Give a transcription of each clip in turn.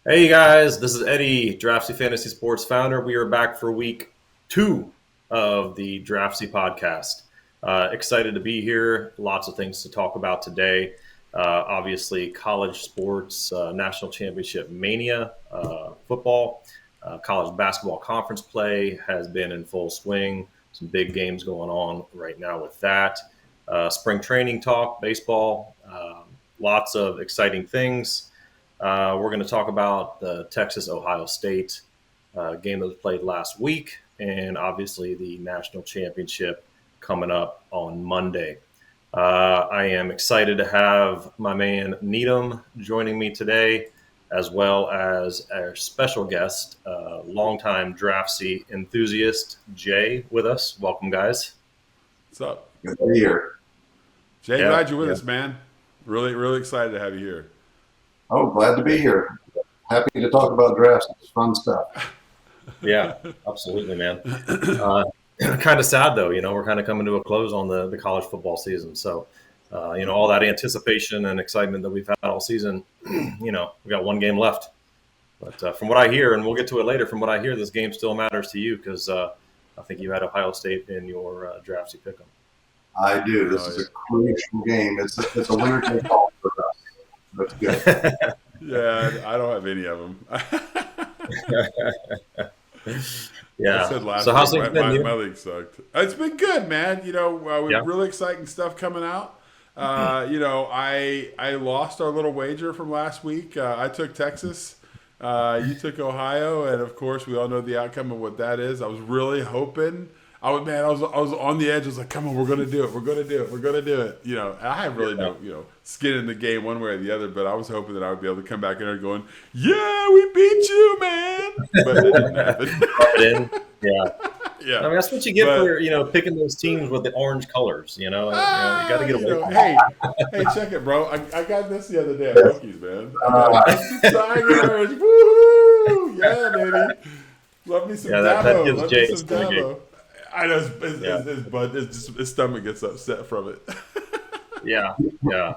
Hey guys, this is Eddie, Draftsy Fantasy Sports founder. We are back for week 2 of the Draftsy podcast. Excited to be here. Lots of things to talk about today. Obviously, college sports, national championship mania, football, college basketball conference play has been in full swing. Some big games going on right now with that. Spring training talk, baseball, lots of exciting things. We're going to talk about the Texas-Ohio State game that was played last week, and obviously the national championship coming up on Monday. I am excited to have my man Needham joining me today, as well as our special guest, longtime Draftsy enthusiast, Jay, with us. Welcome, guys. What's up? Good to be here. Jay, Yeah, glad you're with yeah. us, man. Really, really excited to have you here. Oh, glad to be here. Happy to talk about drafts. It's fun stuff. Yeah, absolutely, man. Uh, kind of sad though, we're kind of coming to a close on the college football season. So, all that anticipation and excitement that we've had all season, we got one game left. But from what I hear, and we'll get to it later, from what I hear, this game still matters to you because I think you had Ohio State in your Draftsy pick'em. I do. This is a crucial game. It's a winner take all for us. That's good. Yeah, I don't have any of them. I Yeah. said last So how's week things my, been? my, my league sucked. It's been good, man. We've Yeah. really exciting stuff coming out. I lost our little wager from last week. I took Texas. You took Ohio, and of course, we all know the outcome of what that is. I was really hoping. I was on the edge. I was like, "Come on, we're gonna do it. We're gonna do it. We're gonna do it." I have really no, skin in the game one way or the other. But I was hoping that I would be able to come back in there going, "Yeah, we beat you, man." But it didn't happen. Rub it in. Yeah. I Yeah, mean, that's what you get but for picking those teams with the orange colors. You got to get away from hey, check it, bro. I got this the other day at Rookies, man. I Uh, got the Tigers. Woo! Yeah, baby. Love me some Yeah, that Dabo. gives Love Jay me a some stomachache. Dabo. I know Yeah, his stomach gets upset from it. yeah, yeah.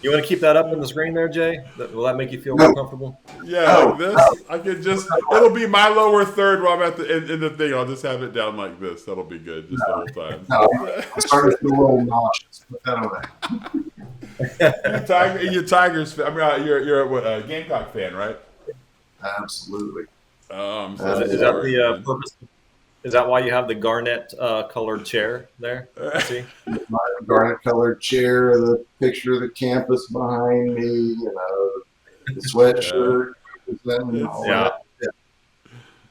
You want to keep that up in the screen there, Jay? Will that make you feel more no, comfortable? Yeah, like no, this. I could it'll be my lower third while I'm at in the thing. I'll just have it down like this. That'll be good just the whole time. no. I'm starting to feel a little nauseous. Put that away. You're Tigers fan. I mean, you're what, a Gamecock fan, right? Absolutely. Oh, I'm Is, so is that sorry, the man. purpose? Is that why you have the garnet colored chair there? I see. My garnet colored chair, the picture of the campus behind me, the Yeah. sweatshirt, and It's all Yeah, that. Yeah.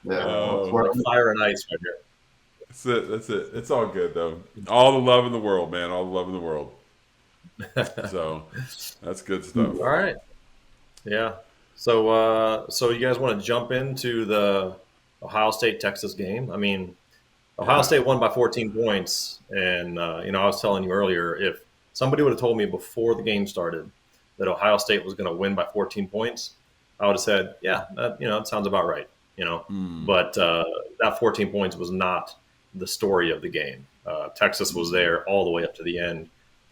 Yeah. Well, oh, like fire and ice right here. that's it. That's it. It's all good though. All the love in the world, man. All the love in the world. So that's good stuff. All right. Yeah. So you guys want to jump into the Ohio State Texas game? I mean, Ohio Yeah. State won by 14 points, and I was telling you earlier, if somebody would have told me before the game started that Ohio State was going to win by 14 points, I would have said, yeah, that sounds about right. Hmm. But that 14 points was not the story of the game. Texas was there all the way up to the end,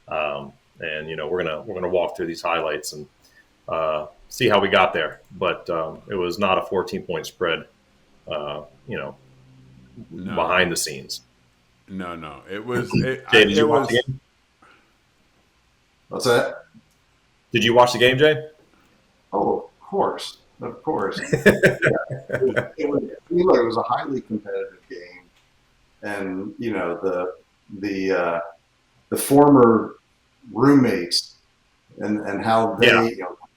and we're gonna walk through these highlights and see how we got there. But it was not a 14-point spread. Uh, you know, No, behind the scenes. no, no. It was. Jay, did you It watch the was. game? what's that? Did you watch the game, Jay? Oh, of course. Of course. It was a highly competitive game, and the former roommates and how Yeah, they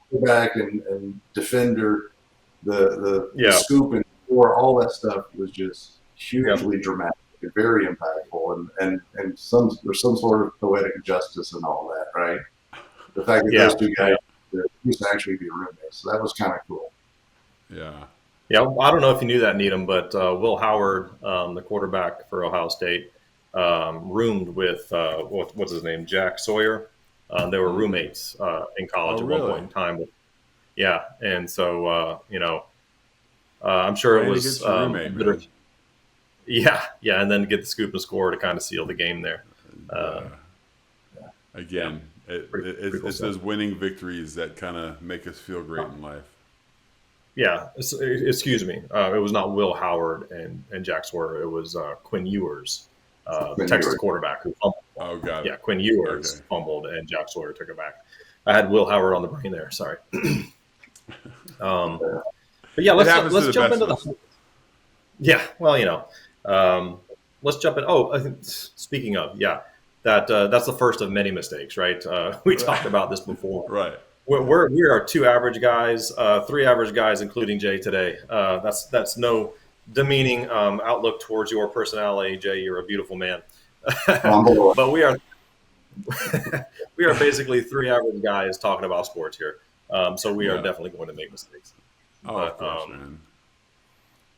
quarterback and defender the yeah, scoop and score, all that stuff was just yeah, hugely dramatic and very impactful, and there's some sort of poetic justice and all that, right? The fact that yeah, those two yeah. guys used to actually be roommates, so that was kind of cool. Yeah. Yeah, I don't know if you knew that, Needham, but Will Howard, the quarterback for Ohio State, roomed with what's his name, Jack Sawyer. They were roommates in Oh, college at one point really? in time. Yeah, and so I'm sure it Playing was against your roommate, bitter. man. Yeah, yeah, and then get the scoop and score to kind of seal the game there. Uh, Uh, yeah, again, pretty cool it's stuff. those winning victories that kind of make us feel great in life. Yeah, excuse me. It was not Will Howard and Jack Swerve. It was Quinn Ewers, the When you Texas were quarterback who fumbled. Oh, got Yeah, it. Quinn Okay. Ewers fumbled and Jack Sawyer took it back. I had Will Howard on the brain there. Sorry. Um, but yeah, It let's happens to let's the jump best into of us. the. Yeah, well, let's jump in. Oh, I think, speaking of, yeah, that's the first of many mistakes, right? We talked about this before. Right. We are two average guys, three average guys, including Jay today. That's no demeaning outlook towards your personality, Jay. You're a beautiful man, humble. but we are basically three average guys talking about sports here. So we are Yeah. definitely going to make mistakes. Oh, of But course, man.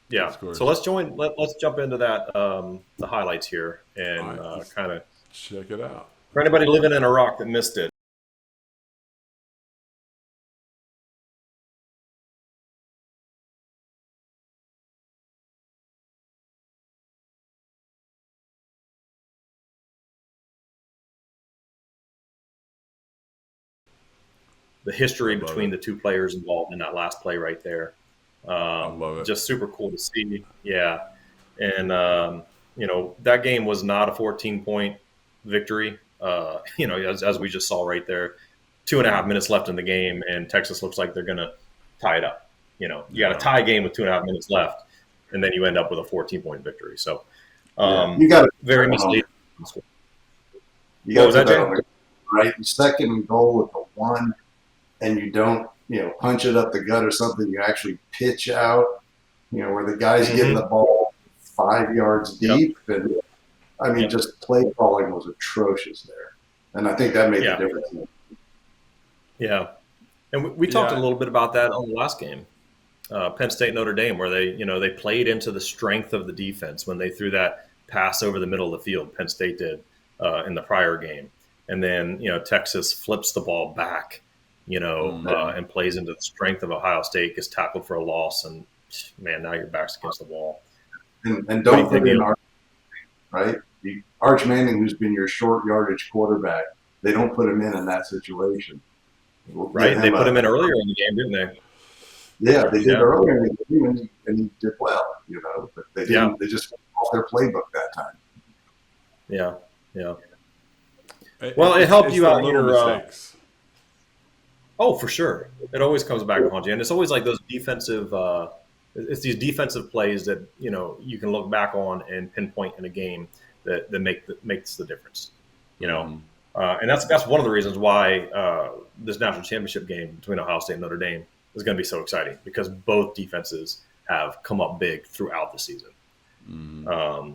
yeah, Of so course. let's jump into that the highlights here All and right. Let's kind of check it out. for anybody living in Iraq that missed it. The I history love between it. the two players involved in that last play right there. I love it. Just super cool to see. Yeah. And, that game was not a 14-point victory. As we just saw right there, 2.5 minutes left in the game, and Texas looks like they're going to tie it up. You got a Yeah. tie game with 2.5 minutes left, and then you end up with a 14-point victory. So, Yeah, you got to very misleading. you What got was to that, put that Jay? on the right. And second and goal with the one, and you don't punch it up the gut or something. You actually pitch out. Where the guy's getting the Mm-hmm. ball 5 yards Yep. deep, and I mean, Yep. just play calling was atrocious there, and I think that made the Yeah. difference. Yeah. And we talked a Yeah. little bit about that on the last game, Penn State Notre Dame, where they played into the strength of the defense when they threw that pass over the middle of the field. Penn State did in the prior game, and then Texas flips the ball back, Mm-hmm. and plays into the strength of Ohio State, gets tackled for a loss, and man, now your back's against the wall. And What do you don't think, put in Neil? Arch, right? Arch Manning, who's been your short yardage quarterback, they don't put him in that situation. We'll give Right? They him put a him in earlier in the game, didn't they? yeah. They did Yeah. earlier in the game, and he did well, but they Yeah. didn't. They just went off their playbook that time. Yeah. Yeah. Well, it helped It's you the out little here. mistakes. Oh, for sure. It always comes back to haunt you, and it's always like those defensive. It's these defensive plays that you can look back on and pinpoint in a game that makes the difference. You know, Mm-hmm. and that's one of the reasons why this national championship game between Ohio State and Notre Dame is going to be so exciting because both defenses have come up big throughout the season. Mm-hmm.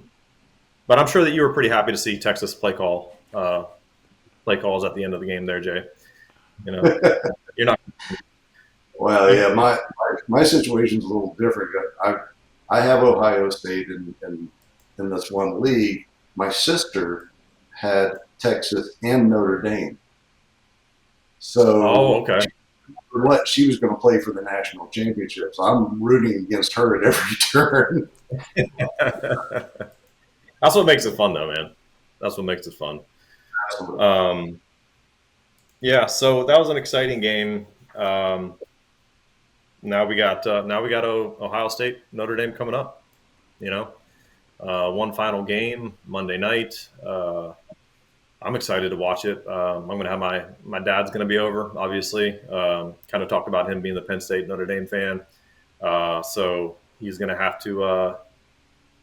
But I'm sure that you were pretty happy to see Texas play calls at the end of the game there, Jay. You're not. Well, yeah, my situation's a little different. I have Ohio State in this one league. My sister had Texas and Notre Dame, Oh, so okay. what she was going to play for the national championships. I'm rooting against her at every turn. That's what makes it fun, though, man. That's what makes it fun. Um, yeah, so that was an exciting game. Now we got Ohio State, Notre Dame coming up. One final game Monday night. I'm excited to watch it. I'm going to have my dad's going to be over, obviously. Kind of talked about him being the Penn State Notre Dame fan, so he's going to have to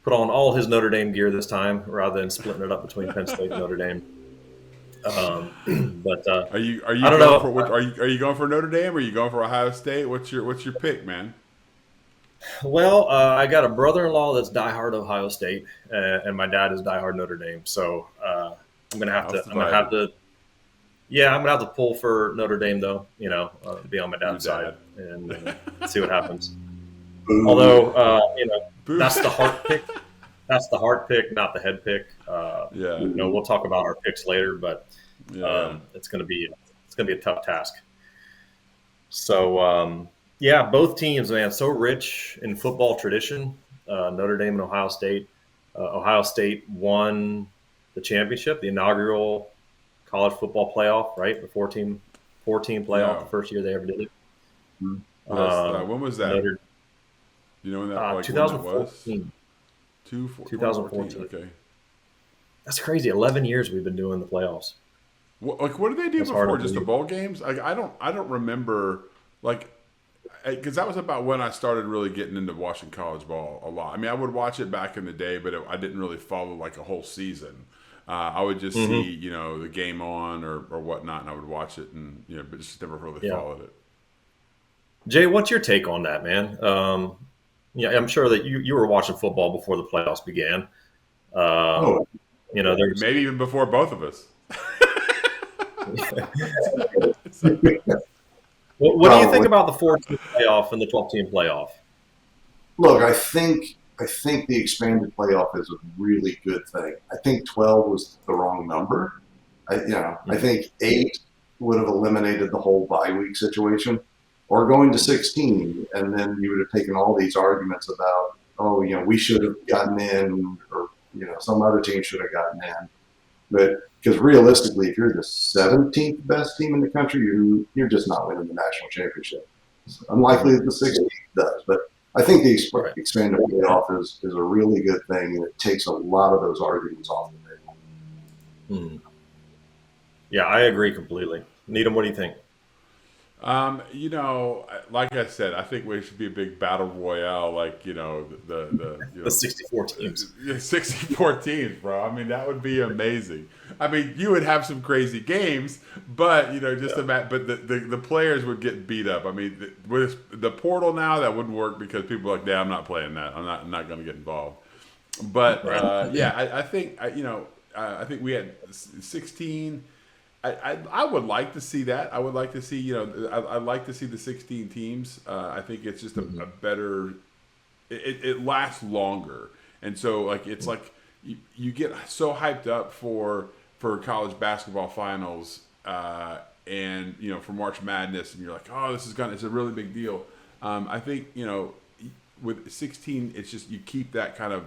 put on all his Notre Dame gear this time rather than splitting it up between Penn State and Notre Dame. But Are you I don't going know. for what? Are you going for Notre Dame? Or are you going for Ohio State? What's your pick, man? Well, I got a brother-in-law that's diehard Ohio State, and my dad is diehard Notre Dame. So I'm gonna have House to. I'm gonna have divided. to. Yeah, I'm gonna have to pull for Notre Dame though. Be on my Your dad's side dad. and see what happens. Boo. Although Boo. that's the heart pick. That's the heart pick, not the head pick. Yeah. We'll talk about our picks later, but Yeah. it's gonna be a tough task. So yeah, both teams, man, so rich in football tradition. Notre Dame and Ohio State. Ohio State won the championship, the inaugural college football playoff, right? The four-team playoff, Yeah. the first year they ever did it. list. Um, When was that? Notre You know when that when that was? 2014. 2014. 2014. Okay. That's crazy. 11 years we've been doing the playoffs. What did they do That's hard to before? Just the believe. bowl games? Like I don't remember like because that was about when I started really getting into watching college ball a lot. I mean, I would watch it back in the day, but I didn't really follow like a whole season. I would just see, Hmm. the game on or whatnot, and I would watch it, and but just never really Yeah. followed it. Jay, what's your take on that, man? Yeah, I'm sure that you were watching football before the playoffs began. Um, Oh, there's Maybe even before both of us. what do you think probably. about the 4-team playoff and the 12-team playoff? Look, I think the expanded playoff is a really good thing. I think 12 was the wrong number. I Mhm. think 8 would have eliminated the whole bye week situation, or going to 16, and then you would have taken all these arguments about, oh, we should have gotten in, or some other team should have gotten in. But because realistically, if you're the 17th best team in the country, you're just not winning the national championship. It's unlikely that the 16th does, but I think the Right. expanded playoff is a really good thing, and it takes a lot of those arguments off the table. Mhm. Yeah, I agree completely. Needham, what do you think? Like I said, I think we should be a big battle royale, like the The 64 teams. 64 teams, bro. I mean, that would be amazing. I mean, you would have some crazy games, but just Yeah. but the players would get beat up. I mean, with the portal now, that wouldn't work because people are like, "Yeah, I'm not playing that. I'm not going to get involved." But Right. yeah, I think I think we had 16. I would like to see that. I would like to see I'd like to see the 16 teams. I think it's just a Mhm. better. It lasts longer, and so like it's like you get so hyped up for college basketball finals, and for March Madness, and you're like, oh, it's a really big deal. I think with 16, it's just you keep that kind of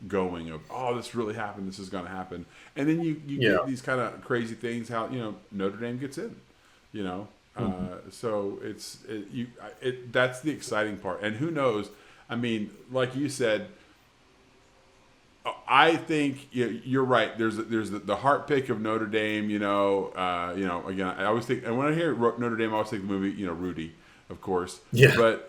going of, oh, this really happened, this is going to happen, and then you Yeah. get these kind of crazy things, how Notre Dame gets in, you know Mhm. so that's the exciting part. And who knows, I mean, like you said, I think you're right. There's the heart pick of Notre Dame. Again, I always think, and when I hear Notre Dame, I always think the movie, Rudy, of course. Yeah. But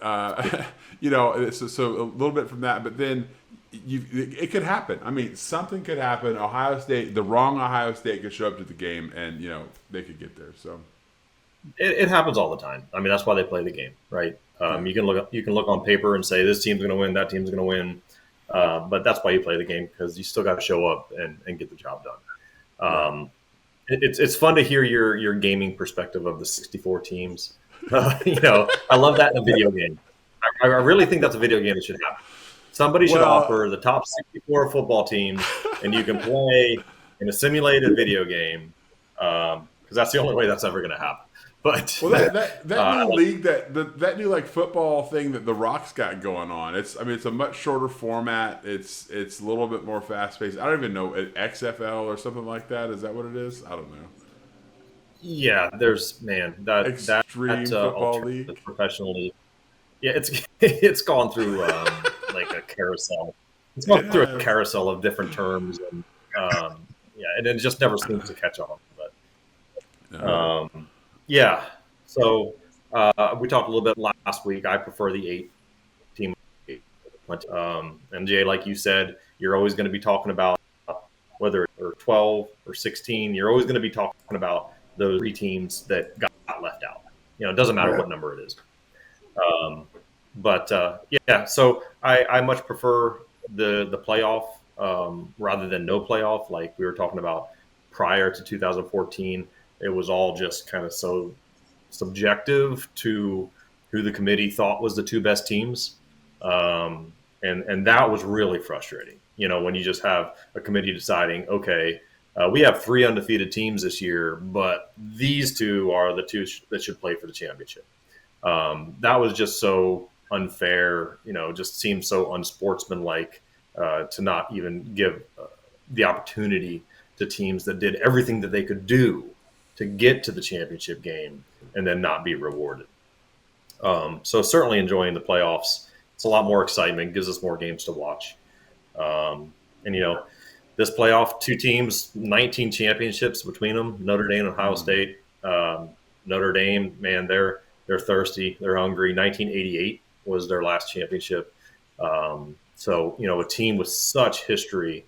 so a little bit from that. But then it could happen. I mean, something could happen. Ohio State, the wrong Ohio State, could show up to the game, and they could get there. So It happens all the time. I mean, that's why they play the game, right? yeah, You can look on paper and say this team's going to win, that team's going to win, but that's why you play the game, because you still got to show up and get the job done. right. It's fun to hear your gaming perspective of the 64 teams. I love that in a video game. I really think that's a video game that should happen. Somebody should Well, offer the top 64 football teams, and you can play in a simulated video game, because that's the only way that's ever going to happen. But Well, that I new like, league, that new like football thing that the Rock's got going on. It's a much shorter format. It's a little bit more fast paced. I don't even know, XFL or something like that. Is that what it is? I don't know. yeah, there's man that Extreme Football alternative League. professionally. Yeah, it's it's gone through like a carousel. It's gone It through a has. carousel of different terms, and yeah, and it just never seems to catch on. But No. yeah, so we talked a little bit last week. I prefer the 8-team. And Jay, like you said, you're always going to be talking about whether or 12 or 16. You're always going to be talking about those 3 teams that got left out. It doesn't matter Yeah. what number it is. Um, but yeah, so I much prefer the playoff rather than no playoff. Like we were talking about prior to 2014, it was all just kind of so subjective to who the committee thought was the 2 best teams, and that was really frustrating. When you just have a committee deciding, okay, we have 3 undefeated teams this year, but these 2 are the 2 that should play for the championship. That was just so unfair. Just seemed so unsportsmanlike to not even give the opportunity to teams that did everything that they could do to get to the championship game and then not be rewarded. So certainly enjoying the playoffs. It's a lot more excitement, gives us more games to watch. And this playoff, two teams, 19 championships between them. Notre Dame and Ohio State. Notre Dame, man, they're thirsty, they're hungry. 1988 was their last championship. So a team with such history.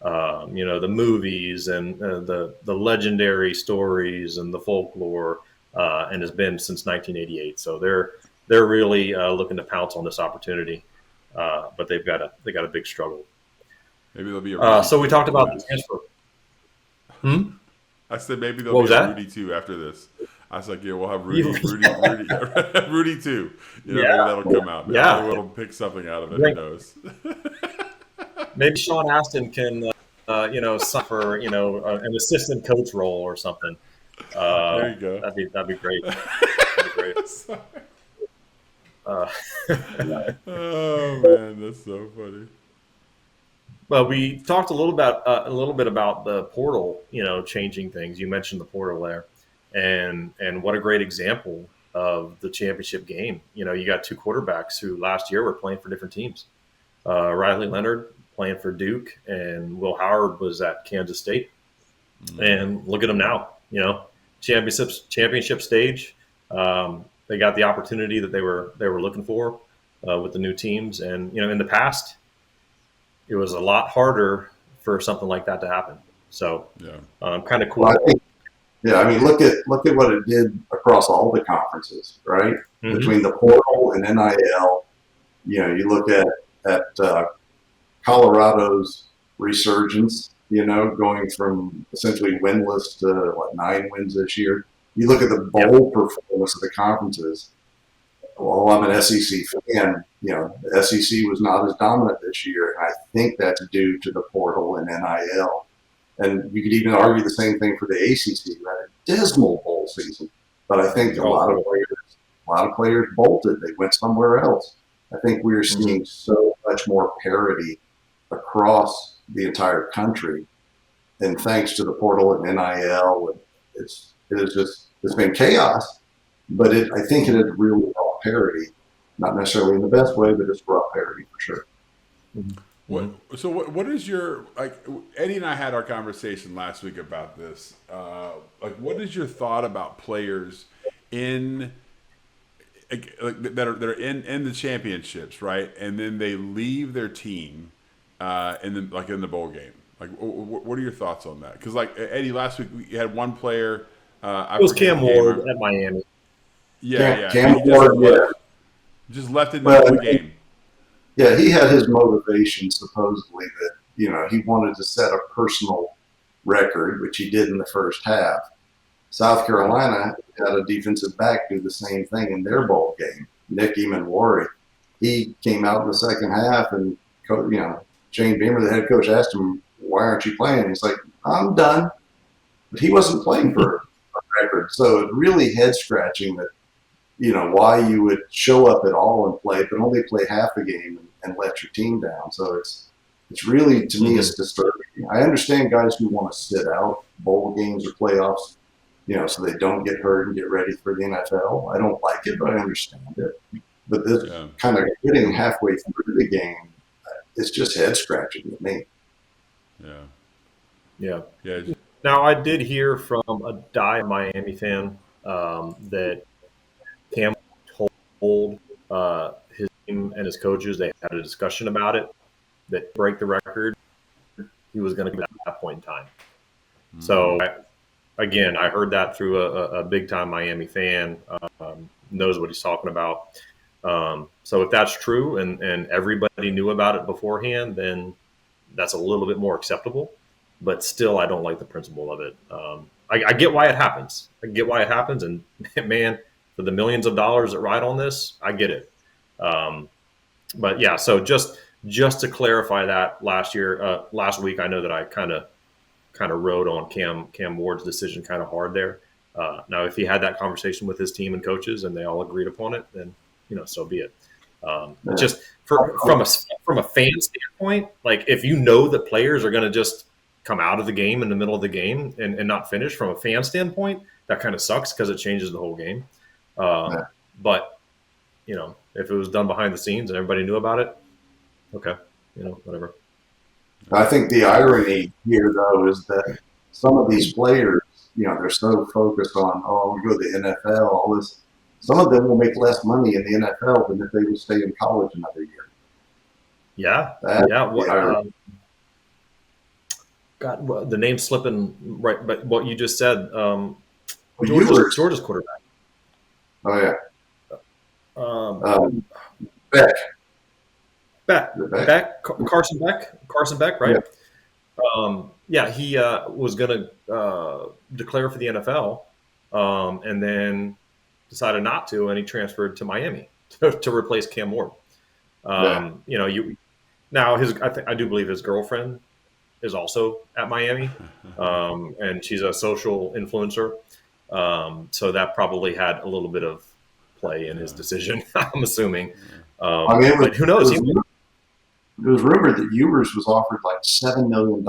The movies and the legendary stories and the folklore, and has been since 1988. So they're really looking to pounce on this opportunity, but they got a big struggle. Maybe there'll be a So we talked about the transfer. I said maybe What there'll was be a that? Rudy 2 after this. I was like, yeah, we'll have Rudy 2. Maybe that'll come out. Maybe Yeah. Hollywood will pick something out of it. Who knows? Maybe Sean Astin can, sign for an assistant coach role or something. There you go. That'd be great. That'd be great. Oh man, that's so funny. Well, we talked a little bit about the portal, changing things. You mentioned the portal there, and what a great example of the championship game. You got two quarterbacks who last year were playing for different teams. Riley Leonard playing for Duke, and Will Howard was at Kansas State. And look at them now. Championship stage. They got the opportunity that they were looking for with the new teams, and in the past, it was a lot harder for something like that to happen. So, kind of cool. Well, I mean, look at what it did across all the conferences, right? Mm-hmm. Between the portal and NIL, you look at Colorado's resurgence, going from essentially winless to 9 wins this year. You look at the bowl performance of the conferences. Well, I'm an SEC fan. The SEC was not as dominant this year, and I think that's due to the portal and NIL. And you could even argue the same thing for the ACC, who had a dismal bowl season. But I think a lot of players bolted. They went somewhere else. I think we're seeing so much more parity across the entire country, and thanks to the portal and NIL, it's been chaos. But I think it has really brought parity, not necessarily in the best way, but it's brought parity for sure. What is your, Eddie and I had our conversation last week about this. What is your thought about players that are in the championships, right? And then they leave their team in the bowl game. What are your thoughts on that? Because Eddie, last week we had one player. It was Cam Ward at Miami. Cam Ward, just left in the middle of the game. Yeah, he had his motivation supposedly that he wanted to set a personal record, which he did in the first half. South Carolina had a defensive back do the same thing in their bowl game, Nick Eamon-Wari. He came out in the second half, and Shane Beamer, the head coach, asked him, "Why aren't you playing?" He's like, "I'm done." But he wasn't playing for a record, so it really head scratching that why you would show up at all and play, but only play half a game and let your team down. So it's really, to me, it's disturbing. I understand guys who want to sit out bowl games or playoffs, so they don't get hurt and get ready for the NFL. I don't like it, but I understand it. But this kind of getting halfway through the game, it's just head scratching to me. Yeah. Now, I did hear from a Miami fan that Cam told his team and his coaches, they had a discussion about it, that break the record, he was going to get at that point in time. So, I heard that through a big-time Miami fan, knows what he's talking about. So if that's true and everybody knew about it beforehand, then that's a little bit more acceptable. But still, I don't like the principle of it. I get why it happens. And, man, for the millions of dollars that ride on this, I get it. But yeah, so just to clarify that, last week, I know that I kind of rode on Cam Ward's decision kind of hard there. Now, if he had that conversation with his team and coaches and they all agreed upon it, then so be it. Just from a fan standpoint, if that players are going to just come out of the game in the middle of the game and not finish, from a fan standpoint, that kind of sucks because it changes the whole game. But if it was done behind the scenes and everybody knew about it, okay, whatever. I think the irony here, though, is that some of these players, they're so focused on, oh, we go to the NFL, all this. Some of them will make less money in the NFL than if they would stay in college another year. Yeah, That's yeah. the irony. God, the name's slipping right, but what you just said, Well, Ewers, Georgia's quarterback. oh yeah, Um, Beck, Beck, Carson Beck, yeah, right? Yeah, he was going to declare for the NFL, and then decided not to, and he transferred to Miami to replace Cam Ward. yeah, You now I do believe his girlfriend is also at Miami, and she's a social influencer. So that probably had a little bit of play in his Yeah. decision. I'm assuming, I mean, but who knows? it was rumored that Ewers was offered like $7 million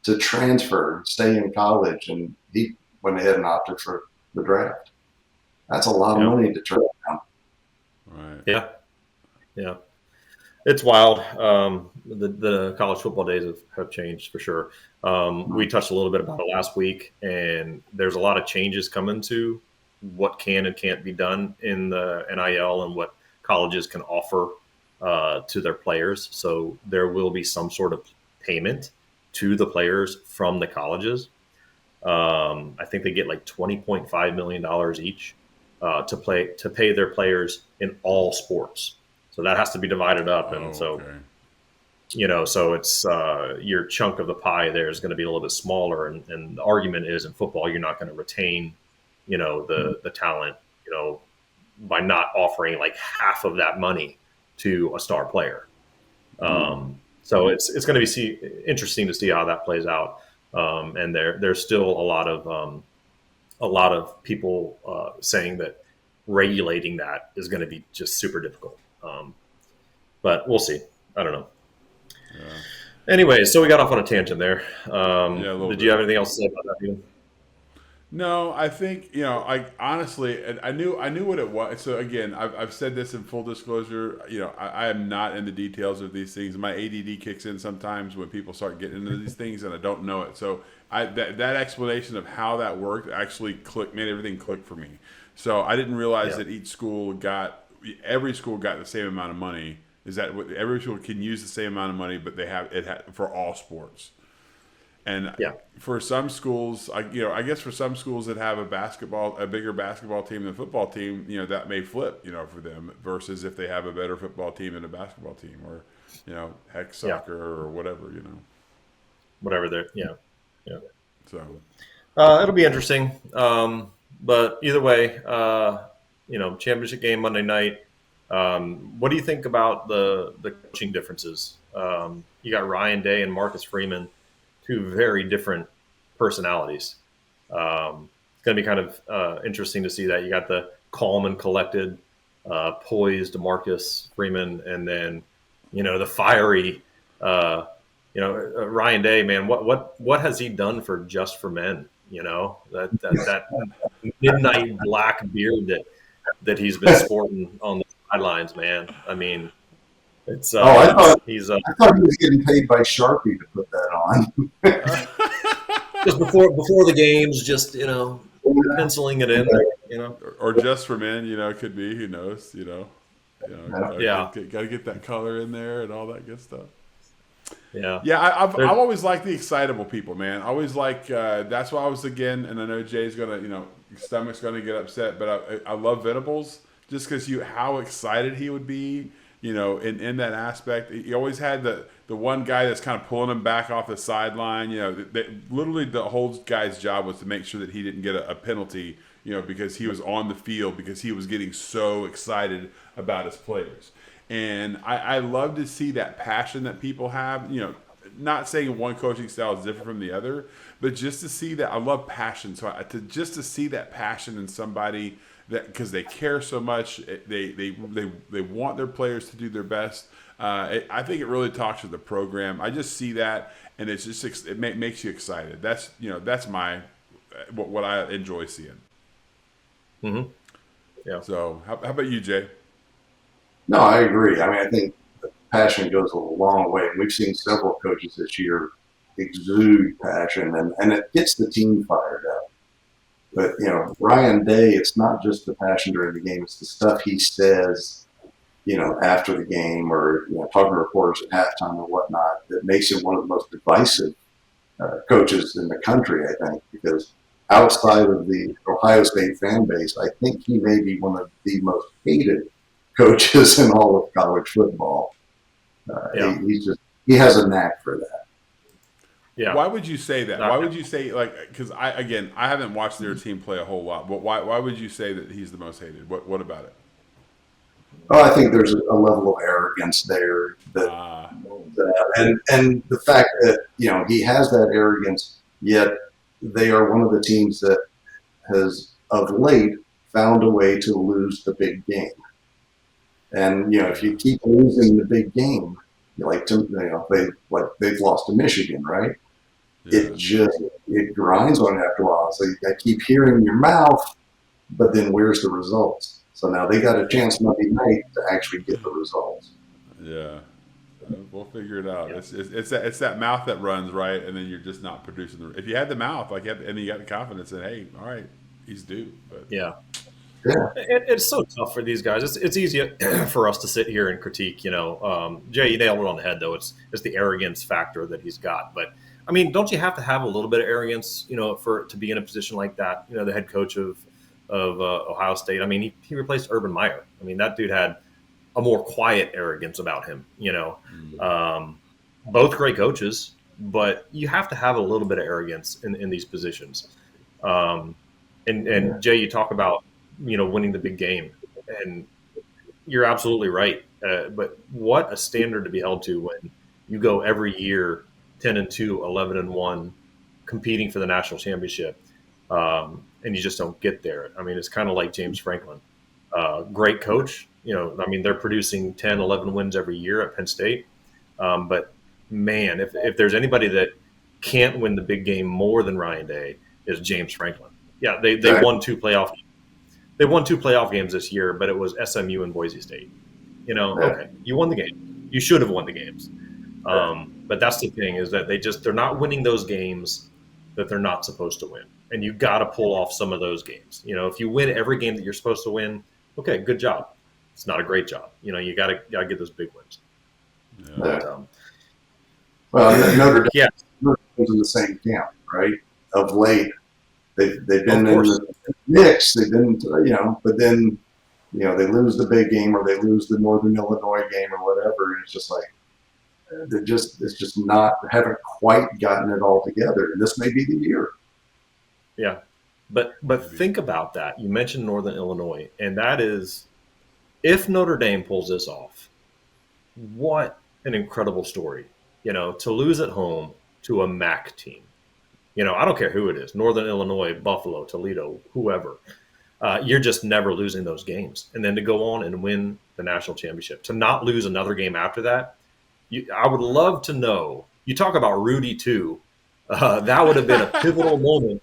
to transfer, and stay in college, and he went ahead and opted for the draft. That's a lot of Yeah, money to turn down. Right. yeah, yeah. It's wild. The college football days have changed for sure. We touched a little bit about it last week, and there's a lot of changes coming to what can and can't be done in the NIL and what colleges can offer to their players. So there will be some sort of payment to the players from the colleges. I think they get like $20.5 million each to pay their players in all sports. So that has to be divided up, and Oh, so okay. so it's your chunk of the pie there is going to be a little bit smaller. And the argument is in football, you're not going to retain, the talent, by not offering like half of that money to a star player. So it's going to be interesting to see how that plays out. And there's still a lot of people saying that regulating that is going to be just super difficult. But we'll see. I don't know. Yeah. Anyway, so we got off on a tangent there. Yeah, a little Did you have bit. anything else to say about that, Ian? No, I think I honestly, and I knew what it was. So again, I've said this in full disclosure. I am not in the details of these things. My ADD kicks in sometimes when people start getting into these things, and I don't know it. So that explanation of how that worked actually made everything click for me. So I didn't realize Yeah, that every school got the same amount of money. Is that every school can use the same amount of money, but they have for all sports. And yeah, for some schools, I guess for some schools that have a bigger basketball team than football team, that may flip, for them versus if they have a better football team and a basketball team, or, heck, yeah. soccer or whatever. Whatever they're, yeah, yeah. So It'll be interesting. But either way, championship game Monday night. What do you think about the coaching differences? You got Ryan Day and Marcus Freeman, two very different personalities. It's going to be kind of interesting to see that. You got the calm and collected, poised Marcus Freeman, and then the fiery, Ryan Day. Man, what has he done for Just for Men? That midnight black beard that he's been sporting on the sidelines, man. I mean, it's Oh, he's I thought he was getting paid by Sharpie to put that on. just before the games, just penciling it in there. or just for men, it could be. Who knows? Yeah, Got to get that color in there and all that good stuff. yeah. Yeah, There- I've always liked the excitable people, man. I always like that's why I was again, and I know Jay's gonna, stomach's gonna get upset, but I love Venables just because how excited he would be, in that aspect. He always had the one guy that's kind of pulling him back off the sideline. Literally the whole guy's job was to make sure that he didn't get a penalty, because he was on the field because he was getting so excited about his players. And I love to see that passion that people have. Not saying one coaching style is different from the other, but just to see that, I love passion. So just to see that passion in somebody that because they care so much, they want their players to do their best. I think it really talks to the program. I just see that, and it's just makes you excited. That's that's what I enjoy seeing. mhm. Yeah. So how about you, Jay? No, I agree. I mean, I think passion goes a long way. We've seen several coaches this year exude passion, and it gets the team fired up. But Ryan Day, it's not just the passion during the game; it's the stuff he says, after the game, or talking to reporters at halftime or whatnot, that makes him one of the most divisive coaches in the country. I think because outside of the Ohio State fan base, I think he may be one of the most hated coaches in all of college football. Yeah. He has a knack for that. Yeah. Why would you say that? Uh, Why would you say because I haven't watched their team play a whole lot, but why would you say that he's the most hated? What about it? Well, I think there's a level of arrogance there and the fact that he has that arrogance, yet they are one of the teams that has of late found a way to lose the big game. And if you keep losing the big game, they've lost to Michigan, right? Yeah. It grinds on you after a while. So I keep hearing your mouth, but then where's the results? So now they got a chance Monday night to actually get the results. Yeah. We'll figure it out. Yeah. It's that mouth that runs right, and then you're just not producing the. If you had the mouth, and you got the confidence, and hey, all right, he's due. But yeah. Yeah. It's so tough for these guys. It's easy for us to sit here and critique. Jay, you nailed it on the head, though. It's the arrogance factor that he's got. But I mean, don't you have to have a little bit of arrogance, for to be in a position like that? The head coach of Ohio State. I mean, he replaced Urban Meyer. I mean, that dude had a more quiet arrogance about him. Both great coaches, but you have to have a little bit of arrogance in these positions. And Jay, you talk about winning the big game, and you're absolutely right. But what a standard to be held to when you go every year 10-2, 11-1, competing for the national championship, and you just don't get there. I mean, it's kind of like James Franklin, great coach. I mean, they're producing 10, 11 wins every year at Penn State. But man, if there's anybody that can't win the big game more than Ryan Day, is James Franklin. Yeah, they won two playoff. They won two playoff games this year, but it was SMU and Boise State. Okay, you won the game. You should have won the games. But that's the thing, is that they're not winning those games that they're not supposed to win, and you got to pull off some of those games. If you win every game that you're supposed to win, okay, good job. It's not a great job. You got to get those big wins. yeah. But, Well, Notre Dame yeah, was in the same camp, right? Of late, they've been of in course. the mix. They've been, but then they lose the big game, or they lose the Northern Illinois game, or whatever. And it's just like it's just not, haven't quite gotten it all together. And this may be the year. Yeah, but think about that. You mentioned Northern Illinois, and that is, if Notre Dame pulls this off, what an incredible story. To lose at home to a MAC team. I don't care who it is, Northern Illinois, Buffalo, Toledo, whoever. You're just never losing those games. And then to go on and win the national championship, to not lose another game after that, I would love to know. You talk about Rudy too. That would have been a pivotal moment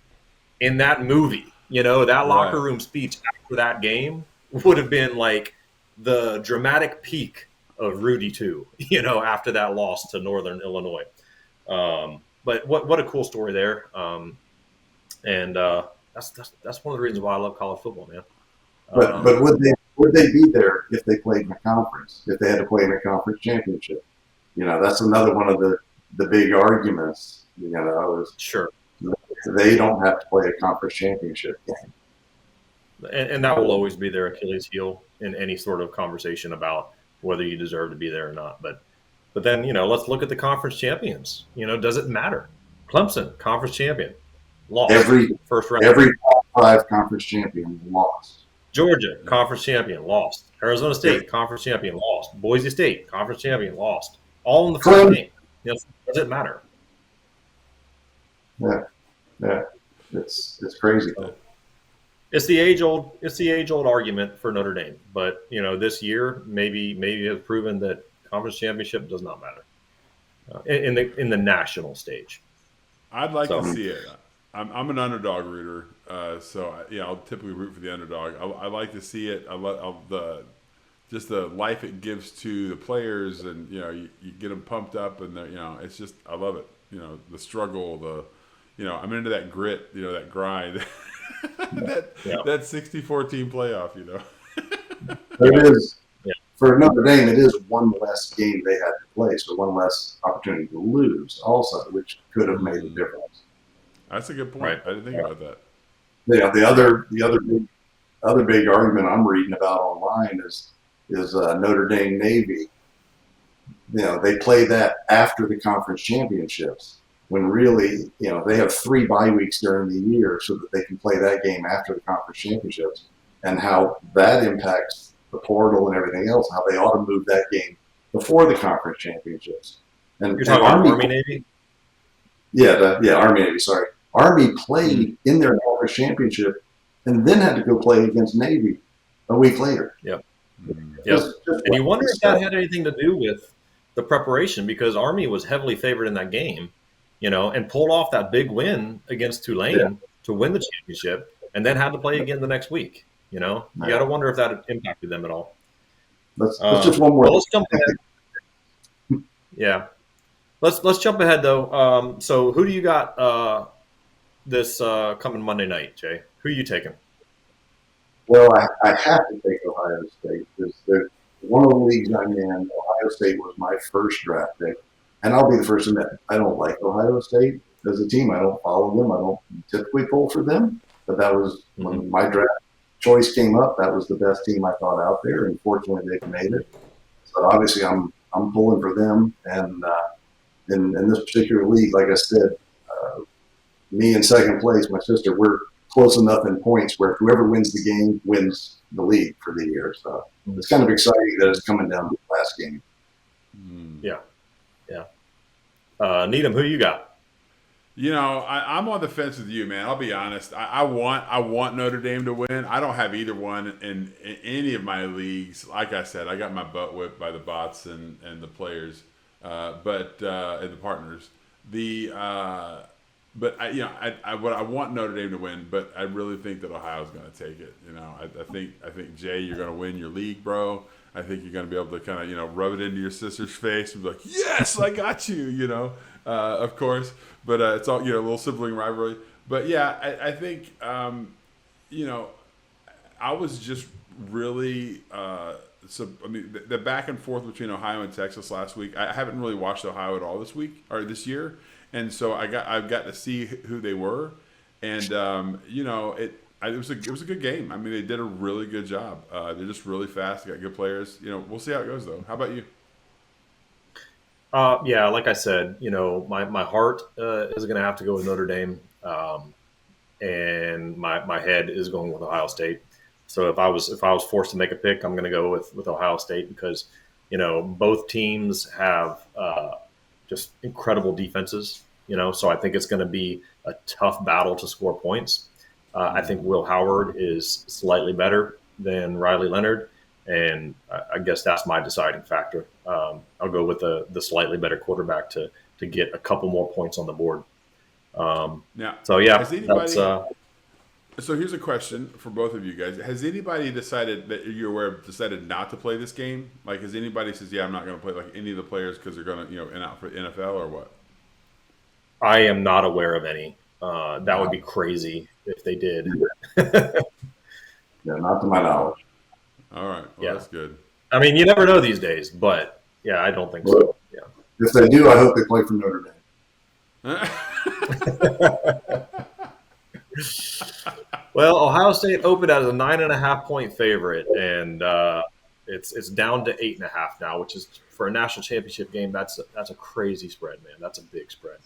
in that movie. That locker room speech after that game would have been like the dramatic peak of Rudy too. After that loss to Northern Illinois. But what a cool story there. And that's one of the reasons why I love college football, man. But would they be there if they played in a conference? If they had to play in a conference championship? That's another one of the big arguments. Is Sure. they don't have to play a conference championship game. And that will always be their Achilles heel in any sort of conversation about whether you deserve to be there or not. But then, let's look at the conference champions. Does it matter? Clemson, conference champion, lost first round. Every top 5 conference champion lost. Georgia, conference champion, lost. Arizona State, conference champion, lost. Boise State, conference champion, lost. All in the first game. Does it matter? Yeah, it's crazy. It's the age old argument for Notre Dame. But this year maybe has proven that conference championship does not matter in the national stage. I'd like to see it. I'm an underdog rooter, so I'll typically root for the underdog. I like to see it. I love the just the life it gives to the players, and you get them pumped up, and it's just I love it. The struggle, I'm into that grit, that grind, that Yeah. that 64 team playoff. It is Yeah. for Notre Dame. It is one less game they had to play, so one less opportunity to lose, also, which could have made a difference. That's a good point. Right. I didn't think about that. Yeah, the other big argument I'm reading about online is Notre Dame Navy. They play that after the conference championships when really, they have 3 bye weeks during the year so that they can play that game after the conference championships, and how that impacts the portal and everything else, how they ought to move that game before the conference championships. You're talking about Army Navy? Yeah, Army Navy, sorry. Army played in their conference championship and then had to go play against Navy a week later. Yep. Mm. Yep. And you wonder if that had anything to do with the preparation, because Army was heavily favored in that game, and pulled off that big win against Tulane to win the championship, and then had to play again the next week. You got to wonder if that impacted them at all. Let's just one more. Well, let's jump ahead. Yeah, let's jump ahead though. So who do you got this coming Monday night, Jay? Who are you taking? Well, I have to take Ohio State because they're one of the leagues I'm in. Ohio State was my first draft pick, and I'll be the first to admit I don't like Ohio State as a team. I don't follow them. I don't typically pull for them, but that was when my draft choice came up. That was the best team I thought out there, and fortunately they've made it. So obviously I'm pulling for them, and in this particular league, like I said, me in second place, my sister, we're close enough in points where whoever wins the game wins the league for the year. So it's kind of exciting that it's coming down to the last game. Yeah. Needham, who you got? I'm on the fence with you, man. I'll be honest. I want Notre Dame to win. I don't have either one in any of my leagues. Like I said, I got my butt whipped by the bots and the players, but and the partners. But I want Notre Dame to win, but I really think that Ohio's going to take it. I think Jay, you're going to win your league, bro. I think you're going to be able to kind of rub it into your sister's face and be like, yes, I got you. Of course, but it's all a little sibling rivalry. But yeah, I think I was just really the back and forth between Ohio and Texas last week. I haven't really watched Ohio at all this year. And so I've got to see who they were, and it was a good game. I mean, they did a really good job. They're just really fast. They got good players. We'll see how it goes though. How about you? Yeah, like I said, my heart is going to have to go with Notre Dame, and my head is going with Ohio State. So if I was forced to make a pick, I'm going to go with Ohio State because both teams have just incredible defenses, so I think it's going to be a tough battle to score points. I think Will Howard is slightly better than Riley Leonard, and I guess that's my deciding factor. I'll go with the slightly better quarterback to get a couple more points on the board. So yeah, so here's a question for both of you guys. Has anybody decided that you're aware of decided not to play this game? Like, has anybody says, yeah, I'm not going to play like any of the players because they're going to, in out for NFL or what? I am not aware of any. That would be crazy if they did. Yeah, not to my knowledge. All right. Well, that's good. I mean, you never know these days, but yeah, I don't think so. Yeah. If they do, I hope they play for Notre Dame. Well, Ohio State opened as a 9.5-point favorite, and it's down to 8.5 now, which is for a national championship game. That's a crazy spread, man. That's a big spread.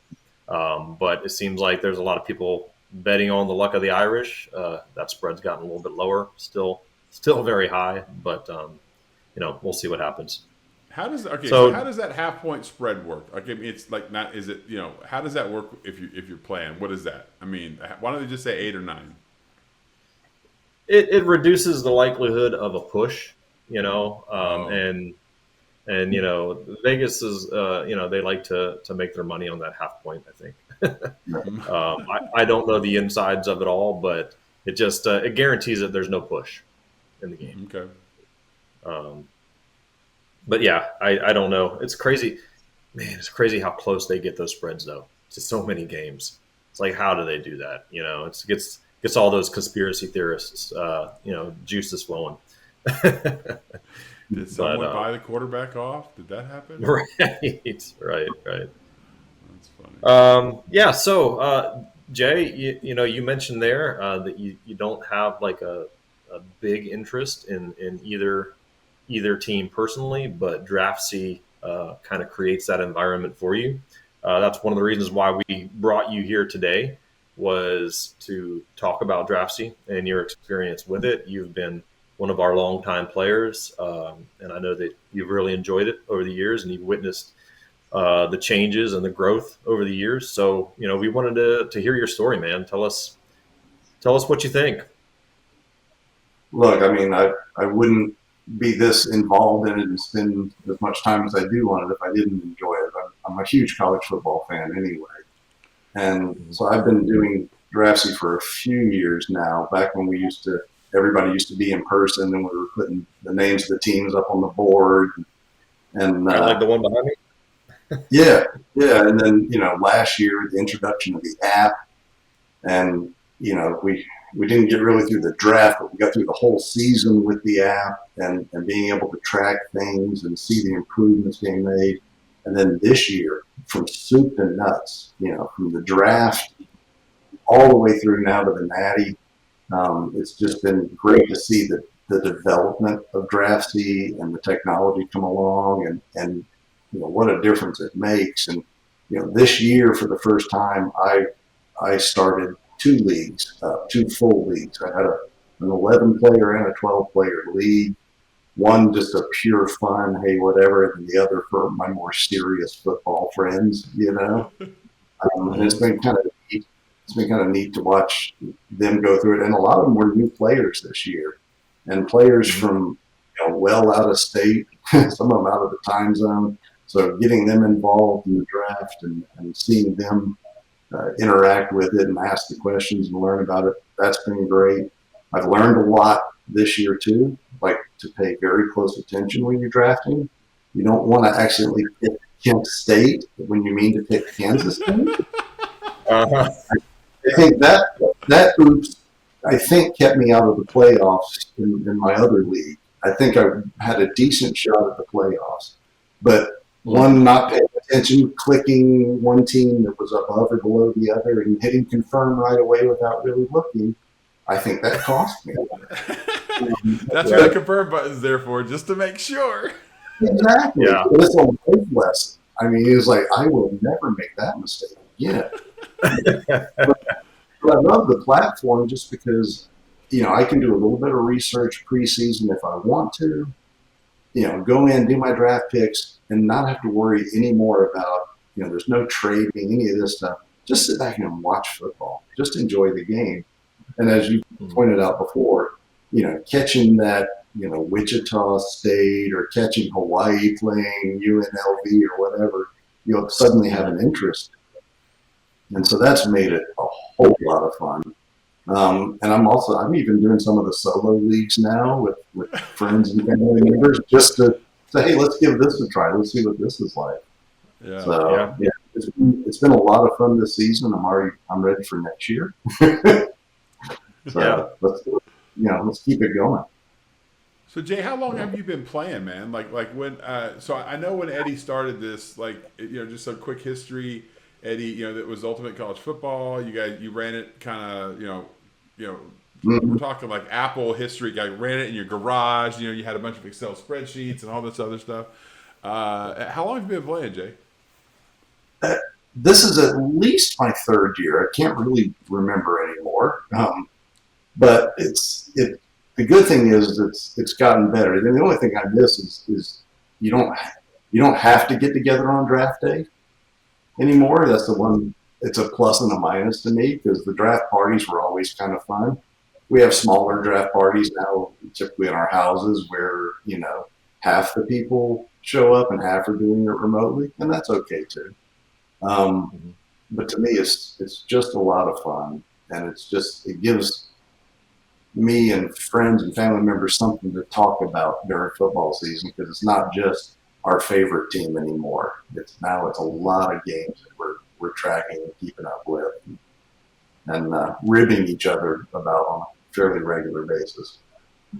But it seems like there's a lot of people betting on the luck of the Irish. That spread's gotten a little bit lower, still very high, but we'll see what happens. How does that half-point spread work? Like, I mean, it's like not is it how does that work if you're playing? What is that? I mean, why don't they just say 8 or 9? It reduces the likelihood of a push, and And Vegas is they like to make their money on that half point. I think. I don't know the insides of it all, but it just it guarantees that there's no push in the game. Okay. But yeah, I don't know. It's crazy, man. It's crazy how close they get those spreads though to so many games. It's like, how do they do that? It gets all those conspiracy theorists, juices flowing. Did someone buy the quarterback off? Did that happen? Right, right. That's funny. Yeah. So, Jay, you mentioned there that you don't have like a big interest in either team personally, but Draftsy kind of creates that environment for you. That's one of the reasons why we brought you here today, was to talk about Draftsy and your experience with it. You've been one of our longtime players, and I know that you've really enjoyed it over the years, and you've witnessed the changes and the growth over the years. So, we wanted to hear your story, man. Tell us what you think. Look, I mean, I wouldn't be this involved in it and spend as much time as I do on it if I didn't enjoy it. I'm a huge college football fan anyway. And so I've been doing Draftsy for a few years now, back when everybody used to be in person and we were putting the names of the teams up on the board. And I like the one behind me. Yeah. And then, last year, the introduction of the app, and, we didn't get really through the draft, but we got through the whole season with the app and being able to track things and see the improvements being made. And then this year, from soup to nuts, from the draft all the way through now to the Natty, it's just been great to see the development of Draftsy and the technology come along, and what a difference it makes. And this year, for the first time, I started two leagues, two full leagues. I had an 11-player and a 12-player league. One just a pure fun, hey, whatever, and the other for my more serious football friends, And it's been kind of neat. It's been kind of neat to watch them go through it. And a lot of them were new players this year, and players from well out of state, some of them out of the time zone. So getting them involved in the draft and seeing them interact with it and ask the questions and learn about it, that's been great. I've learned a lot this year too, like to pay very close attention when you're drafting. You don't want to accidentally pick Kent State when you mean to pick Kansas State. Uh-huh. I think that oops, I think, kept me out of the playoffs in my other league. I think I had a decent shot at the playoffs, but one not paying attention, clicking one team that was above or below the other, and hitting confirm right away without really looking, I think that cost me. That's what the confirm button's there for, just to make sure. Exactly. Yeah. But it's a life lesson. I mean, it was like, I will never make that mistake again. But I love the platform just because, I can do a little bit of research preseason if I want to, go in, do my draft picks, and not have to worry anymore about, there's no trading, any of this stuff. Just sit back and watch football. Just enjoy the game. And as you pointed out before, catching that, Wichita State or catching Hawaii playing UNLV or whatever, you'll suddenly have an interest. And so that's made it a whole lot of fun. And I'm even doing some of the solo leagues now with friends and family members, just to say, hey, let's give this a try. Let's see what this is like. Yeah. So yeah, it's been a lot of fun this season. I'm ready for next year. So let's keep it going. So Jay, how long have you been playing, man? Like when? So I know when Eddie started this, just some quick history. Eddie, that was Ultimate College Football. You ran it kind of, we're talking like Apple history. You ran it in your garage. You had a bunch of Excel spreadsheets and all this other stuff. How long have you been playing, Jay? This is at least my third year. I can't really remember anymore. But the good thing is it's gotten better. And the only thing I miss is you don't have to get together on draft day anymore. That's the one. It's a plus and a minus to me, because the draft parties were always kind of fun. We have smaller draft parties now, typically in our houses, where half the people show up and half are doing it remotely, and that's okay too. Mhm. But to me, it's just a lot of fun, and it gives me and friends and family members something to talk about during football season, because it's not just our favorite team anymore. It's a lot of games that we're tracking and keeping up with, and ribbing each other about on a fairly regular basis.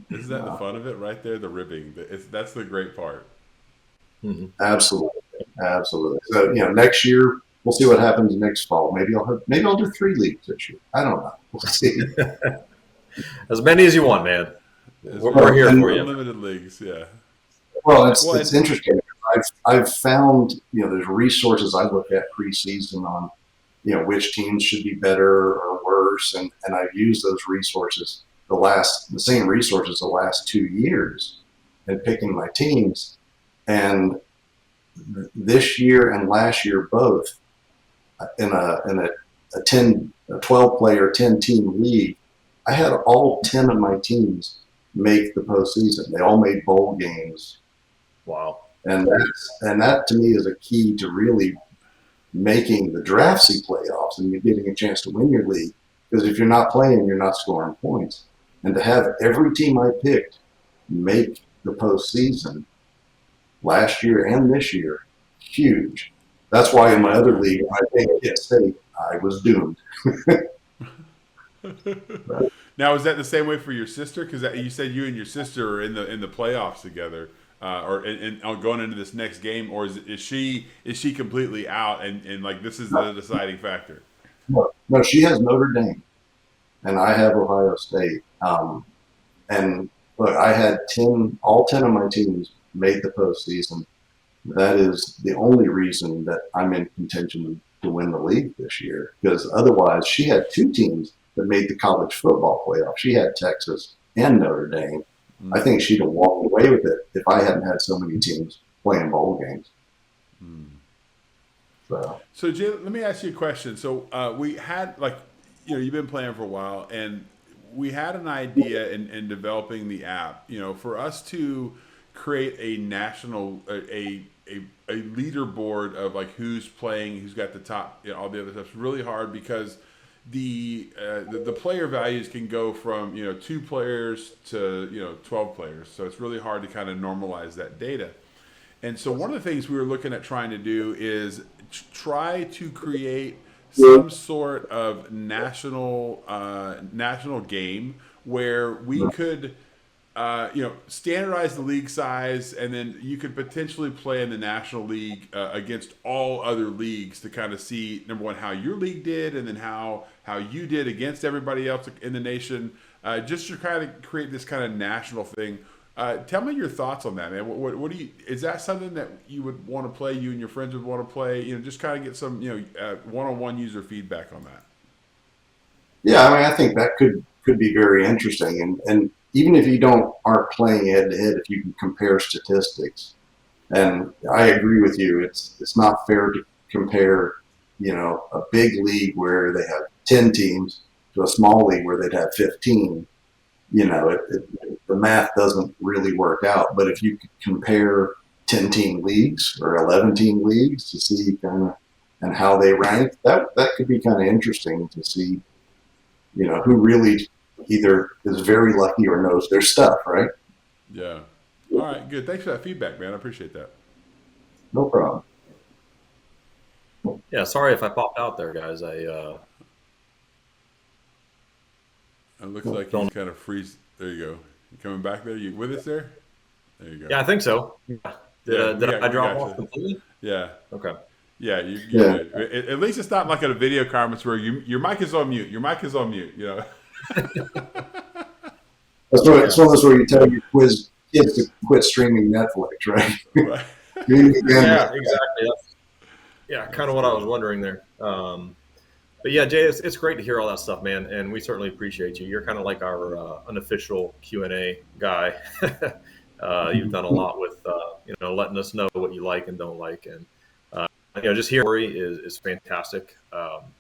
Isn't that the fun of it right there? The ribbing. That's the great part. Mhm. Absolutely, absolutely. So next year we'll see what happens next fall. Maybe I'll do 3 leagues this year. I don't know. We'll see. As many as you want, man. As We're many here for you. unlimited leagues, yeah. Well, Well, it's interesting. I've found there's resources I look at preseason on which teams should be better or worse, and I've used those resources the same resources the last 2 years in picking my teams, and this year and last year both in a 12 player 10 team league, I had all 10 of my teams make the postseason. They all made bowl games, Wow. and that to me is a key to really making the Draftsy playoffs and you're getting a chance to win your league. Because if you're not playing, you're not scoring points. And to have every team I picked make the postseason last year and this year, huge. That's why in my other league, I picked Kent State, I was doomed. Now, is that the same way for your sister? Because you said you and your sister are in the playoffs together, or going into this next game, or is she completely out and like this is the deciding factor? No, she has Notre Dame, and I have Ohio State. And look, I had all 10 of my teams made the postseason. That is the only reason that I'm in contention to win the league this year. Because otherwise, she had 2 teams that made the college football playoff. She had Texas and Notre Dame. I Mm. think she'd have walked away with it if I hadn't had so many teams playing bowl games. Mm. So So, Jay, let me ask you a question. So, we had you've been playing for a while, and we had an idea in developing the app. For us to create a national a leaderboard of like who's playing, who's got the top, all the other stuff's really hard because the player values can go from 2 players to 12 players. So it's really hard to kind of normalize that data. And so one of the things we were looking at trying to do is try to create some sort of national game where we could standardize the league size, and then you could potentially play in the National League against all other leagues to kind of see, number one, how your league did, and then how you did against everybody else in the nation, just to kind of create this kind of national thing. Tell me your thoughts on that, man. What do you? Is that something that you would want to play? You and your friends would want to play? Just kind of get some one-on-one user feedback on that. yeah, I mean, I think that could be very interesting, and even if you aren't playing head to head, if you can compare statistics, and I agree with you, it's not fair to compare, a big league where they have 10 teams to a small league where they'd have 15. The math doesn't really work out. But if you could compare 10 team leagues or 11 team leagues to see kind of and how they rank, that could be kind of interesting to see, who really either is very lucky or knows their stuff, right? Yeah. All right. Good. Thanks for that feedback, man. I appreciate that. No problem. Yeah, sorry if I popped out there, guys. I It looks like he's don't. kind of freeze. There you go. You coming back there? You with us there? There you go. Yeah, I think so. Yeah. Yeah, Did I we drop got off you. completely? Yeah. Okay. Yeah, you're Yeah. good. At least it's not like at a video conference where your mic is on mute. Your mic is on mute. It's one of those where you tell your kids to quit streaming Netflix, right? Right. Yeah, exactly. Kind That's of what I was good. wondering there. But yeah, Jay, it's great to hear all that stuff, man, and we certainly appreciate you. You're kind of like our unofficial Q&A guy. You've done a lot with letting us know what you like and don't like, and just hearing your story is fantastic,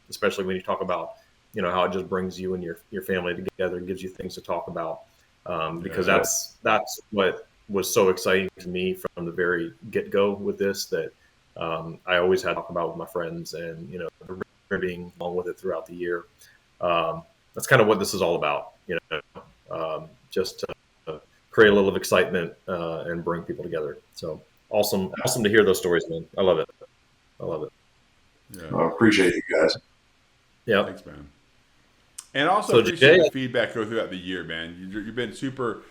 especially when you talk about how it just brings you and your family together and gives you things to talk about, because Yeah. that's what was so exciting to me from the very get-go with this that I always had to talk about with my friends, and being along with it throughout the year. That's kind of what this is all about, just to create a little excitement and bring people together. So awesome to hear those stories, man. I love it. Yeah. I appreciate you guys. Yeah. Thanks, man. And also So, appreciate Jay, the feedback go throughout the year, man. You've been super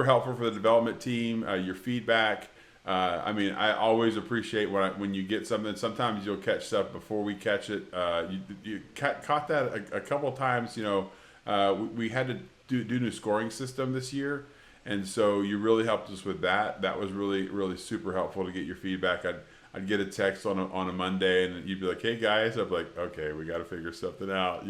helpful for the development team. Your feedback. I always appreciate when you get something. Sometimes you'll catch stuff before we catch it. You caught that a couple of times. We had to do new scoring system this year, and so you really helped us with that. That was really, really super helpful to get your feedback. I'd get a text on a Monday, and you'd be like, "Hey guys," I'm like, "Okay, we got to figure something out,"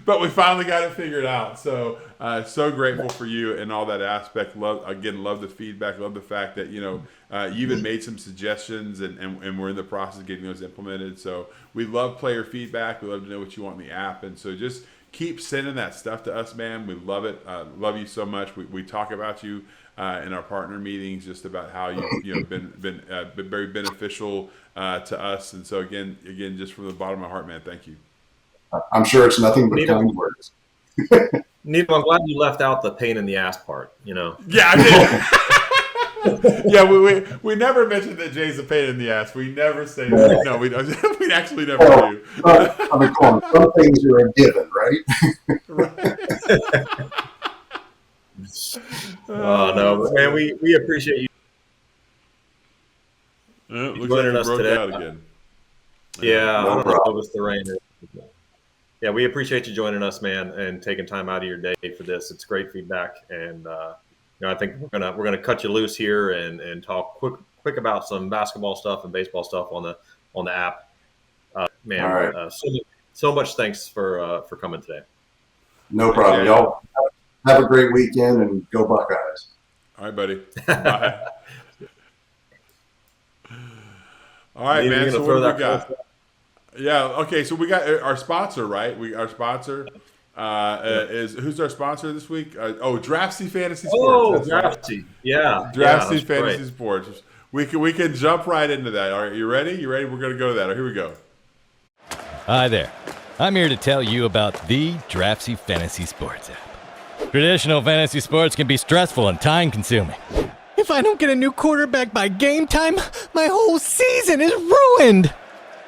But we finally got it figured out. So so grateful for you and all that aspect. Love the feedback. Love the fact that you even made some suggestions, and we're in the process of getting those implemented. So we love player feedback. We love to know what you want in the app, and so just keep sending that stuff to us, man. We love it. Love you so much. We talk about you in our partner meetings, just about how you've been very beneficial to us. And so again, just from the bottom of my heart, man, thank you. I'm sure it's nothing but kind words. Needham, I'm glad you left out the pain in the ass part. Yeah, I did. Yeah, we never mentioned that Jay's a pain in the ass. We never say that. No, we don't. We actually never do. Some things are a given, right? Right. No, man, we appreciate you Looks joining like us broke today. out again. Yeah, No I don't problem. know if it's the rain. Yeah, we appreciate you joining us, man, and taking time out of your day for this. It's great feedback, and I think we're gonna cut you loose here and talk quick about some basketball stuff and baseball stuff on the app. Man, All right. So much thanks for coming today. No problem. Y'all have a great weekend and go Buckeyes. All right, buddy. Bye. All right, man. So what do we got? Yeah. Okay. So we got our sponsor, right? Our sponsor is who's our sponsor this week? Draftsy Fantasy Sports. Oh, That's Draftsy. Right. Yeah. Draftsy Fantasy Sports. We can jump right into that. All right. You ready? We're gonna go to that. All right, here we go. Hi there. I'm here to tell you about the Draftsy Fantasy Sports app. Traditional fantasy sports can be stressful and time-consuming. If I don't get a new quarterback by game time, my whole season is ruined.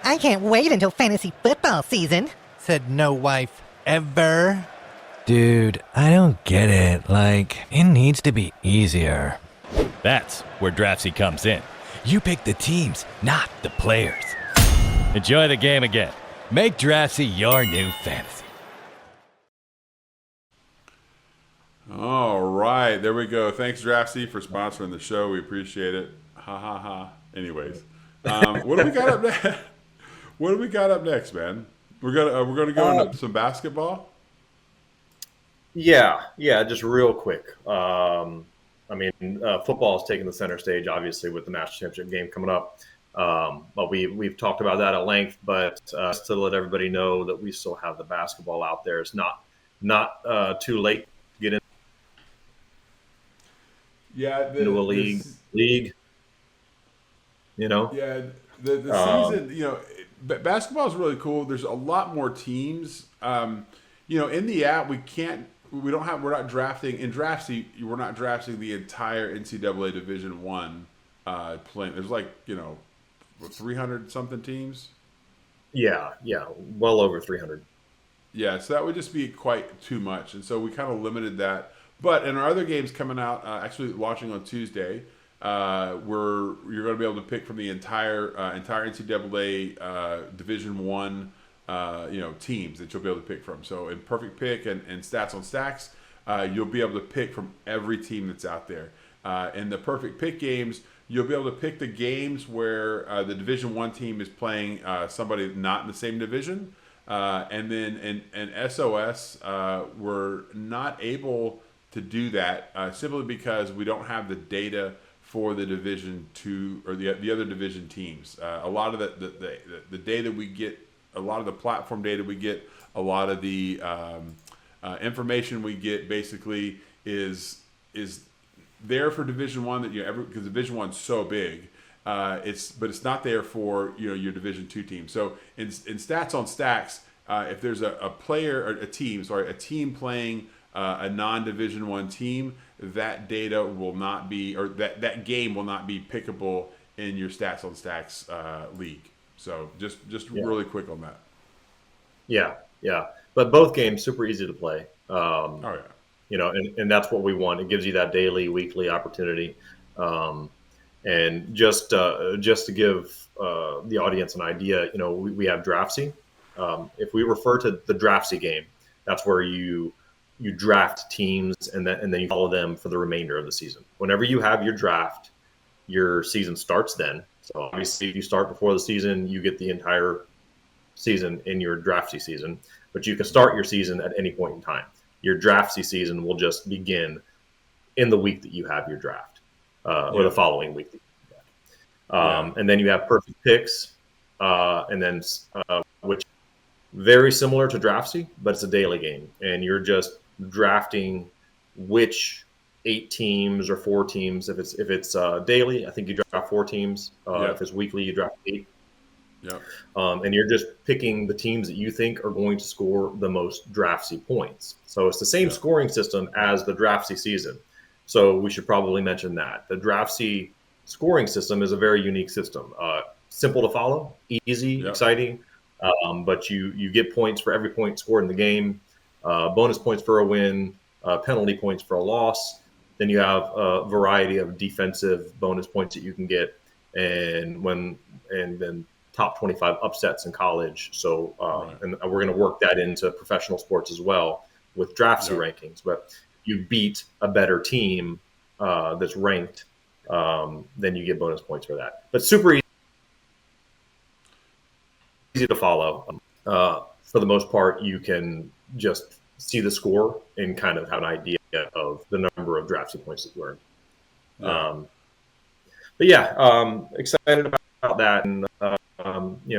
I can't wait until fantasy football season, said no wife ever. Dude, I don't get it. It needs to be easier. That's where Draftsy comes in. You pick the teams, not the players. Enjoy the game again. Make Draftsy your new fantasy. All right, there we go. Thanks, Draftsy, for sponsoring the show. We appreciate it. Ha ha ha. Anyways, what do we got up next? What do we got up next, man? We're gonna go into some basketball. Yeah. Just real quick. Football is taking the center stage, obviously, with the national championship game coming up. But we've talked about that at length. But just to let everybody know that we still have the basketball out there. It's not too late to get into a league. Yeah, the season. Basketball is really cool. There's a lot more teams. In the app we're not drafting in Draftsy. We're not drafting the entire NCAA Division I playing. There's 300 something teams. Yeah, well over 300. Yeah, so that would just be quite too much, and so we kind of limited that. But in our other games coming out, actually launching on Tuesday, you're going to be able to pick from the entire NCAA Division One, teams that you'll be able to pick from. So in Perfect Pick and Stats on Stacks, you'll be able to pick from every team that's out there. In the Perfect Pick games, you'll be able to pick the games where the Division One team is playing somebody not in the same division. And then in SOS, we're not able to do that simply because we don't have the data for the Division Two or the other division teams. A lot of the data we get, a lot of the platform data we get, a lot of the information we get basically is there for Division One that because Division One's so big. But it's not there for your Division Two team. So in Stats on Stacks, if there's a player or a team playing a non-Division One team, that data will not be, or that game will not be pickable in your Stats on Stacks league. So just really quick on that. Yeah, yeah. But both games super easy to play. Oh yeah. And that's what we want. It gives you that daily, weekly opportunity. And just to give the audience an idea, we have Draftsy. If we refer to the Draftsy game, that's where you draft teams and then you follow them for the remainder of the season. Whenever you have your draft, your season starts then. So obviously, if you start before the season, you get the entire season in your Draftsy season. But you can start your season at any point in time. Your Draftsy season will just begin in the week that you have your draft, or the following week. And then you have perfect picks, and then which very similar to Draftsy, but it's a daily game, and you're just drafting which 8 teams or 4 teams. If it's daily, I think you draft 4 teams. If it's weekly, you draft 8. Yep. And you're just picking the teams that you think are going to score the most Draftsy points. So it's the same scoring system as the Draftsy season. So we should probably mention that. The Draftsy scoring system is a very unique system. Simple to follow, easy, exciting, but you get points for every point scored in the game, bonus points for a win, penalty points for a loss. Then you have a variety of defensive bonus points that you can get, and then top 25 upsets in college. So, and we're going to work that into professional sports as well with Draftsy rankings. But you beat a better team that's ranked, then you get bonus points for that. But super easy to follow. For the most part, you can just see the score and kind of have an idea of the number of Draftsy points that you earned. Excited about that. And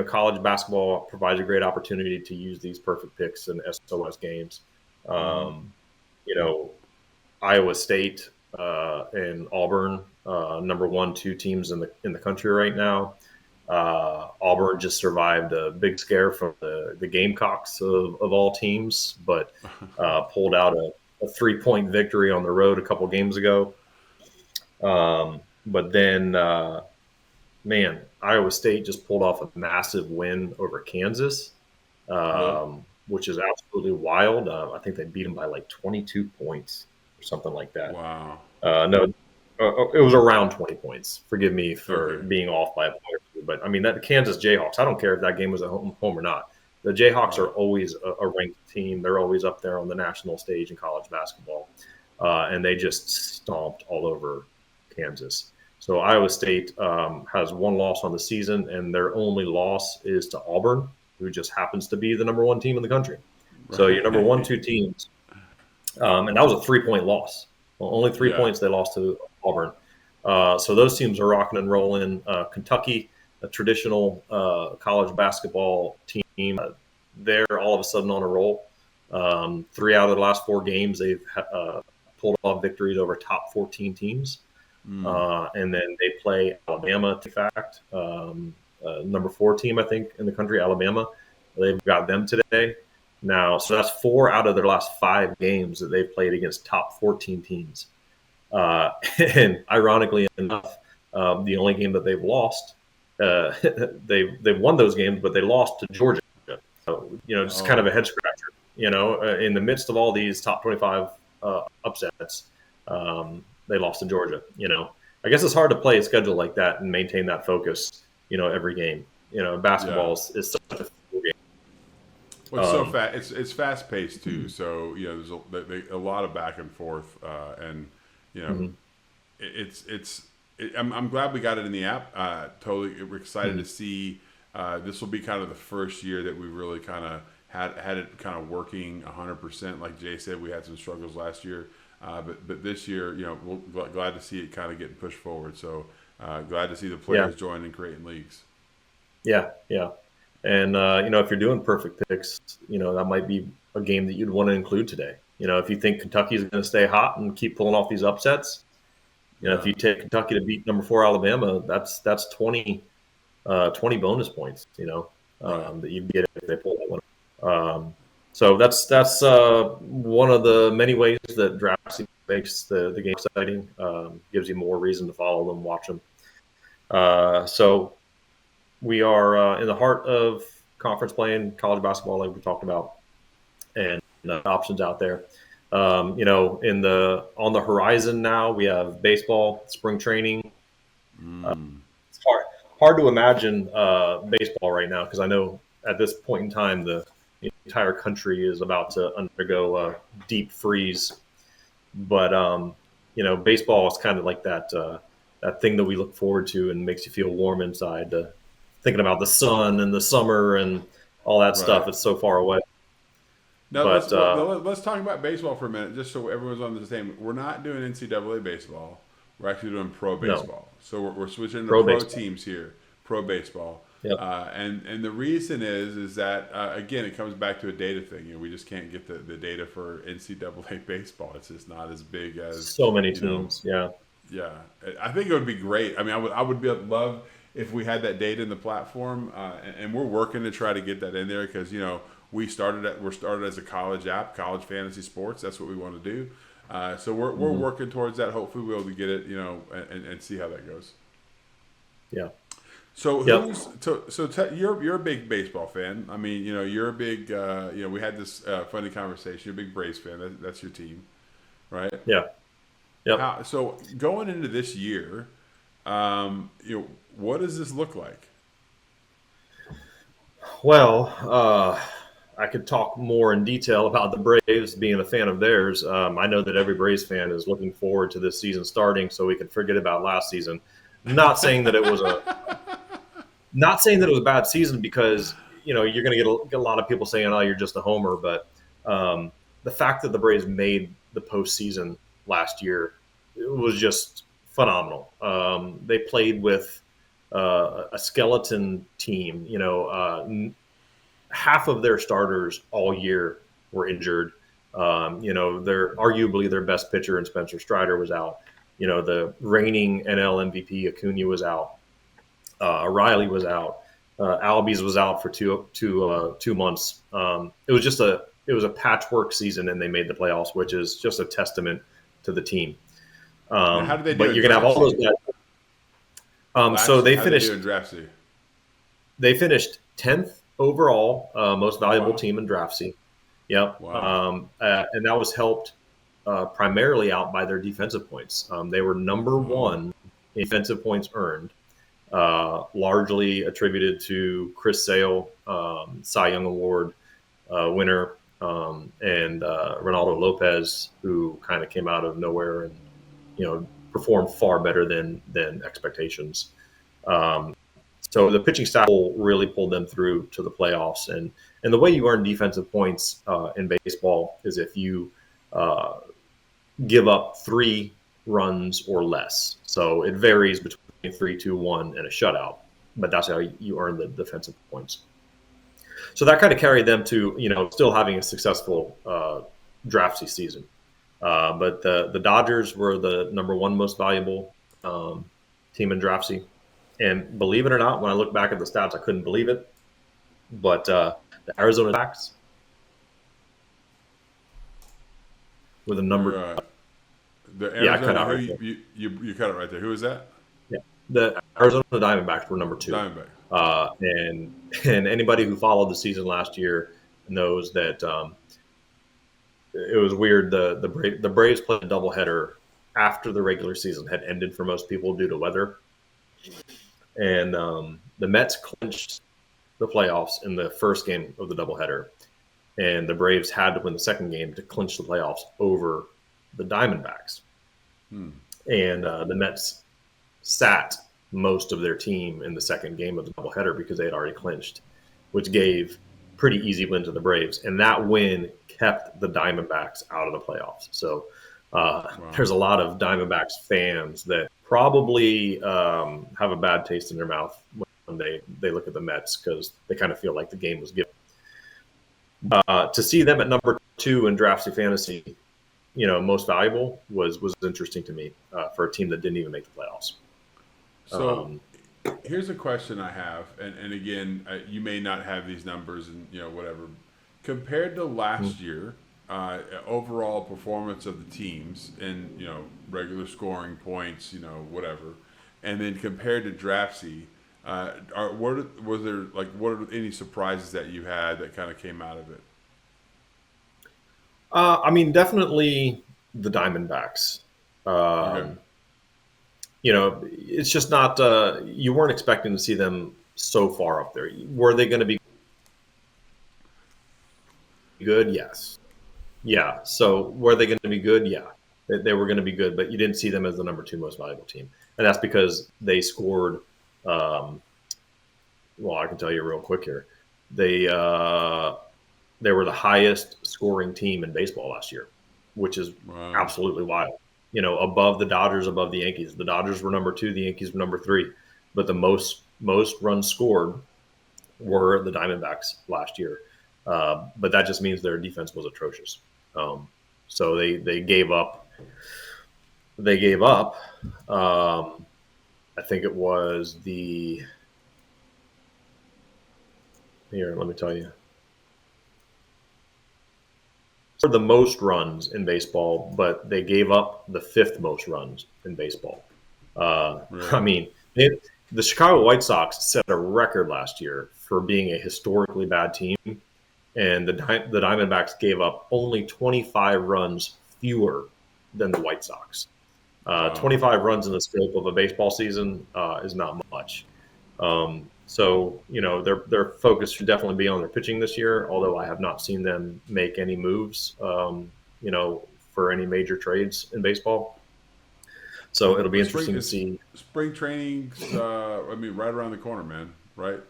college basketball provides a great opportunity to use these perfect picks and SOS games. Iowa State and Auburn, number 1, 2 teams in the country right now. Auburn just survived a big scare from the Gamecocks of all teams, but pulled out a 3-point victory on the road a couple games ago. But then, Iowa State just pulled off a massive win over Kansas, which is absolutely wild. I think they beat them by like 22 points or something like that. Wow. It was around 20 points. Forgive me for being off by a point or two. But, that Kansas Jayhawks, I don't care if that game was at home or not. The Jayhawks are always a ranked team. They're always up there on the national stage in college basketball. And they just stomped all over Kansas. So Iowa State has 1 loss on the season, and their only loss is to Auburn, who just happens to be the number 1 team in the country. So your number 1, 2 teams. And that was a 3-point loss. Well, only 3 points they lost to Auburn. So those teams are rocking and rolling. Kentucky, a traditional college basketball team, they're all of a sudden on a roll. 3 out of the last 4 games, they've pulled off victories over top 14 teams. And then they play Alabama, in fact, number 4 team, I think, in the country, Alabama. They've got them today. Now, so that's 4 out of their last 5 games that they've played against top 14 teams. And ironically enough, the only game that they've lost, they've won those games, but they lost to Georgia. So, just kind of a head scratcher, in the midst of all these top 25 upsets, they lost to Georgia. I guess it's hard to play a schedule like that and maintain that focus, every game. Basketball is such a cool game. Well, it's so fast. It's fast paced too. So there's a lot of back and forth, and I'm glad we got it in the app. Totally, we're excited to see. This will be kind of the first year that we really kind of had it kind of working 100%. Like Jay said, we had some struggles last year, but this year, we're glad to see it kind of getting pushed forward. So glad to see the players join and creating leagues. Yeah. And, if you're doing perfect picks, that might be a game that you'd want to include today. If you think Kentucky is going to stay hot and keep pulling off these upsets, If you take Kentucky to beat number 4 Alabama, that's 20 bonus points. Right. That you get if they pull that one. So that's one of the many ways that Draftsy makes the game exciting. Gives you more reason to follow them, watch them. So we are in the heart of conference playing college basketball, like we talked about, and options out there. On the horizon now, we have baseball, spring training. It's hard to imagine baseball right now because I know at this point in time the entire country is about to undergo a deep freeze. But baseball is kind of like that thing that we look forward to and makes you feel warm inside. Thinking about the sun and the summer and all that Right. stuff. It's so far away. Now But let's talk about baseball for a minute, just so everyone's on the same. We're not doing NCAA baseball. We're actually doing pro no, baseball. So we're switching to pro pro baseball. teams here, pro baseball. Yep. And the reason is that again it comes back to a data thing. We just can't get the data for NCAA baseball. It's just not as big as So many you know. teams. Yeah. Yeah, I think it would be great. I mean, I would love if we had that data in the platform, and we're working to try to get that in there because we're started as a college app, college fantasy sports. That's what we want to do. So we're working towards that. Hopefully, we'll be able to get it, and see how that goes. Yeah. So Yep. you're a big baseball fan. I mean, you're a big. We had this funny conversation. You're a big Braves fan. That's your team, right? Yeah. Yep. So going into this year, what does this look like? Well, I could talk more in detail about the Braves, being a fan of theirs. I know that every Braves fan is looking forward to this season starting so we can forget about last season. Not saying that it was a bad season because you're going to get a lot of people saying, "Oh, you're just a homer." But the fact that the Braves made the postseason last year, it was just phenomenal. They played with a skeleton team. Half of their starters all year were injured. They're arguably their best pitcher in Spencer Strider was out. The reigning NL MVP Acuna was out. Riley was out. Albies was out for two months. It was a patchwork season, and they made the playoffs, which is just a testament to the team. Now, how did they do But in you're gonna have all those Draftsy? guys. Last So year, how did they do in Draftsy? they finished 10th overall, most Oh valuable wow, team in Draftsy. Yep. wow, And that was helped primarily out by their defensive points. They were number oh, one in defensive points earned, largely attributed to Chris Sale, Cy Young Award winner, and Ronaldo Lopez, who kind of came out of nowhere and performed far better than expectations. Um, so the pitching staff really pulled them through to the playoffs, and the way you earn defensive points in baseball is if you uh, give up 3 runs or less. So it varies between 3, 2, 1, and a shutout, but that's how you earn the defensive points. So that kind of carried them to still having a successful draftsy season. But the Dodgers were the number one most valuable team in draftsy, and believe it or not, when I look back at the stats, I couldn't believe it. But the Arizona Diamondbacks were the or number. the Yeah, I cut Arizona. out Who right there. you cut it right there? Who is that? Yeah, the Arizona Diamondbacks were number two. Diamondback. And anybody who followed the season last year knows that it was weird. The Braves played a doubleheader after the regular season had ended for most people due to weather, and the Mets clinched the playoffs in the first game of the doubleheader, and the Braves had to win the second game to clinch the playoffs over the Diamondbacks. And the Mets sat most of their team in the second game of the doubleheader because they had already clinched, which gave pretty easy win to the Braves. And that win kept the Diamondbacks out of the playoffs. So Wow. there's a lot of Diamondbacks fans that probably have a bad taste in their mouth when they look at the Mets because they kind of feel like the game was given. To see them at number 2 in Draftsy Fantasy most valuable was interesting to me for a team that didn't even make the playoffs. So here's a question I have, and again, you may not have these numbers and whatever. Compared to last year, overall performance of the teams and regular scoring points, whatever, and then compared to Draftsy, what are any surprises that you had that kind of came out of it? I mean, definitely the Diamondbacks. Okay. Um, it's just not. You weren't expecting to see them so far up there. Were they going to be good? Yes. Yeah. So were they going to be good? Yeah. They were going to be good, but you didn't see them as the number 2 most valuable team, and that's because they scored. Um, well, I can tell you real quick here. They they were the highest scoring team in baseball last year, which is Wow. absolutely wild. Above the Dodgers, above the Yankees. The Dodgers were number 2, the Yankees were number 3, but the most runs scored were the Diamondbacks last year. But that just means their defense was atrocious. So they gave up. They gave up. I think it was the here. Let me tell you. For the most runs in baseball, but they gave up the 5th most runs in baseball. I Really? mean, the Chicago White Sox set a record last year for being a historically bad team, and the Diamondbacks gave up only 25 runs fewer than the White Sox. Wow. 25 runs in the scope of a baseball season is not much. So their focus should definitely be on their pitching this year. Although I have not seen them make any moves, for any major trades in baseball. So it'll be But spring interesting to is see. spring training's. I mean, right around the corner, man. Right?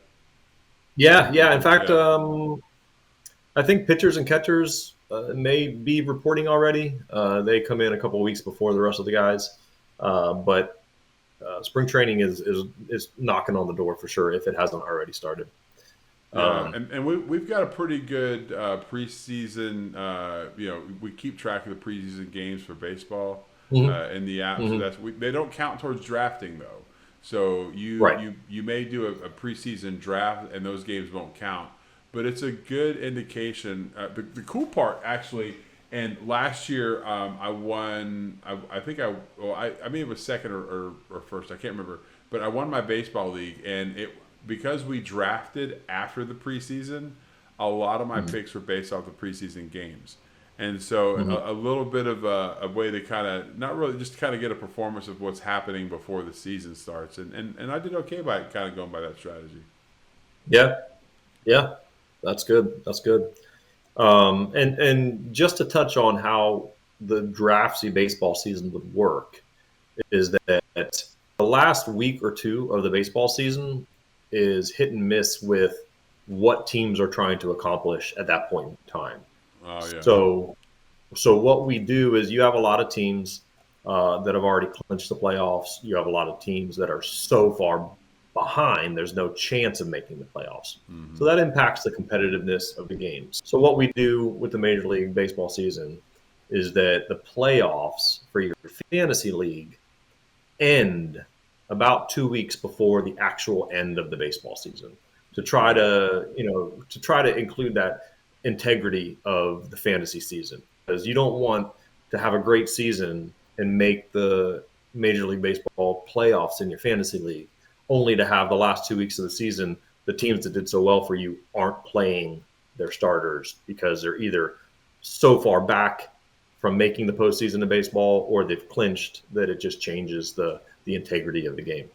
Yeah, yeah. In fact, Yeah. I think pitchers and catchers may be reporting already. They come in a couple of weeks before the rest of the guys, but spring training is knocking on the door for sure if it hasn't already started. Yeah, Um, and we've got a pretty good preseason. We keep track of the preseason games for baseball mhm, in the app, so mhm. they don't count towards drafting though. So Right. you may do a preseason draft, and those games won't count. But it's a good indication. The cool part actually, and last year I won. I think I mean it was second or first. I can't remember, but I won my baseball league, and it because we drafted after the preseason, a lot of my Mhm, picks were based off the preseason games. And so mhm. a little bit of a way to kind of, not really, just kind of get a performance of what's happening before the season starts. And I did okay by kind of going by that strategy. Yeah, yeah. That's good. That's good. And just to touch on how the draftsy baseball season would work is that the last week or two of the baseball season is hit and miss with what teams are trying to accomplish at that point in time. Oh, yeah. So, so what we do is you have a lot of teams that have already clinched the playoffs. You have a lot of teams that are so far behind, there's no chance of making the playoffs. So Hmm. that impacts the competitiveness of the games. So what we do with the Major League Baseball season is that the playoffs for your fantasy league end about 2 weeks before the actual end of the baseball season to try Right. to include that integrity of the fantasy season, because you don't want to have a great season and make the Major League Baseball playoffs in your fantasy league only to have the last 2 weeks of the season the teams that did so well for you aren't playing their starters because they're either so far back from making the postseason of baseball, or they've clinched that it just changes the integrity of the game.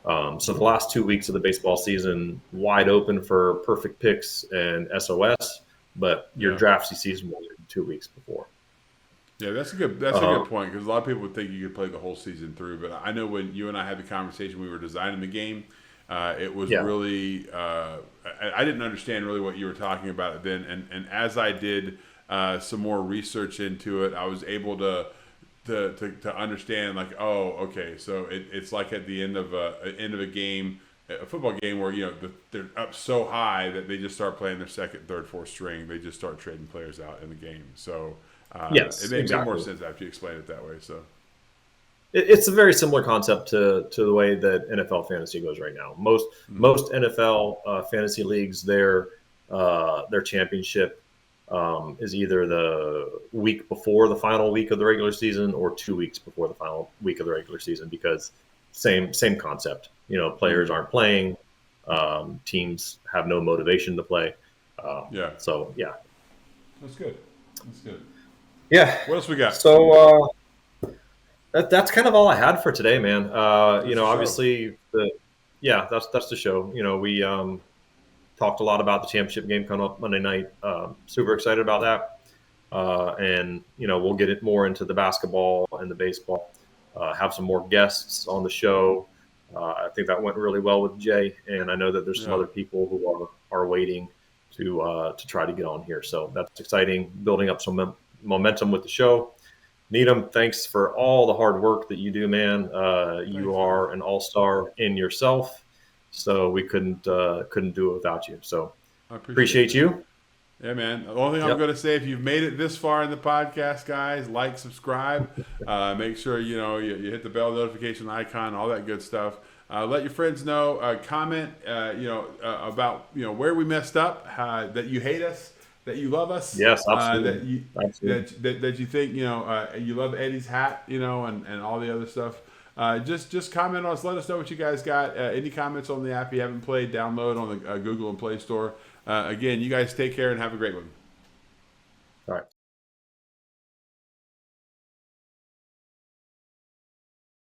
So the last 2 weeks of the baseball season wide open for perfect picks and SOS, but your Yeah. drafty season will end 2 weeks before. Yeah, that's a good Um, point because a lot of people would think you could play the whole season through. But I know when you and I had the conversation, we were designing the game. It was yeah. really I didn't understand really what you were talking about then, and as I did some more research into it, I was able to understand like, oh, okay, so it's like at the end of a game, a football game where they're up so high that they just start playing their second, third, fourth string. They just start trading players out in the game. So Yes, It makes more exactly. sense after you explain it that way. So It's a very similar concept to the way that NFL fantasy goes right now. Most NFL fantasy leagues, their championship is either the week before the final week of the regular season or 2 weeks before the final week of the regular season, because same concept. Players aren't playing, teams have no motivation to play. yeah, So yeah, that's good. That's good. yeah. What else we got? So that's kind of all I had for today, man. That's the show. Obviously, that's the show. We talked a lot about the championship game coming up Monday night. Super excited about that, and we'll get it more into the basketball and the baseball. Have some more guests on the show. I think that went really well with Jay, and I know that there's some Yeah. other people who are waiting to try to get on here. So that's exciting, building up some momentum with the show. Needham, thanks for all the hard work that you do, man. You Thanks, man. are an all-star in yourself, so we couldn't do it without you. So I appreciate appreciate that. you. Yeah, man. The only thing I'm Yep. going to say, if you've made it this far in the podcast, guys, like, subscribe. Make sure you hit the bell notification icon, all that good stuff. Let your friends know. Comment, about where we messed up, that you hate us, that you love us, Yes, that absolutely. you Absolutely. that you think you love Eddie's hat, and all the other stuff. Just comment on us. Let us know what you guys got. Any comments on the app you haven't played, download on the Google and Play Store. Again, you guys take care and have a great one.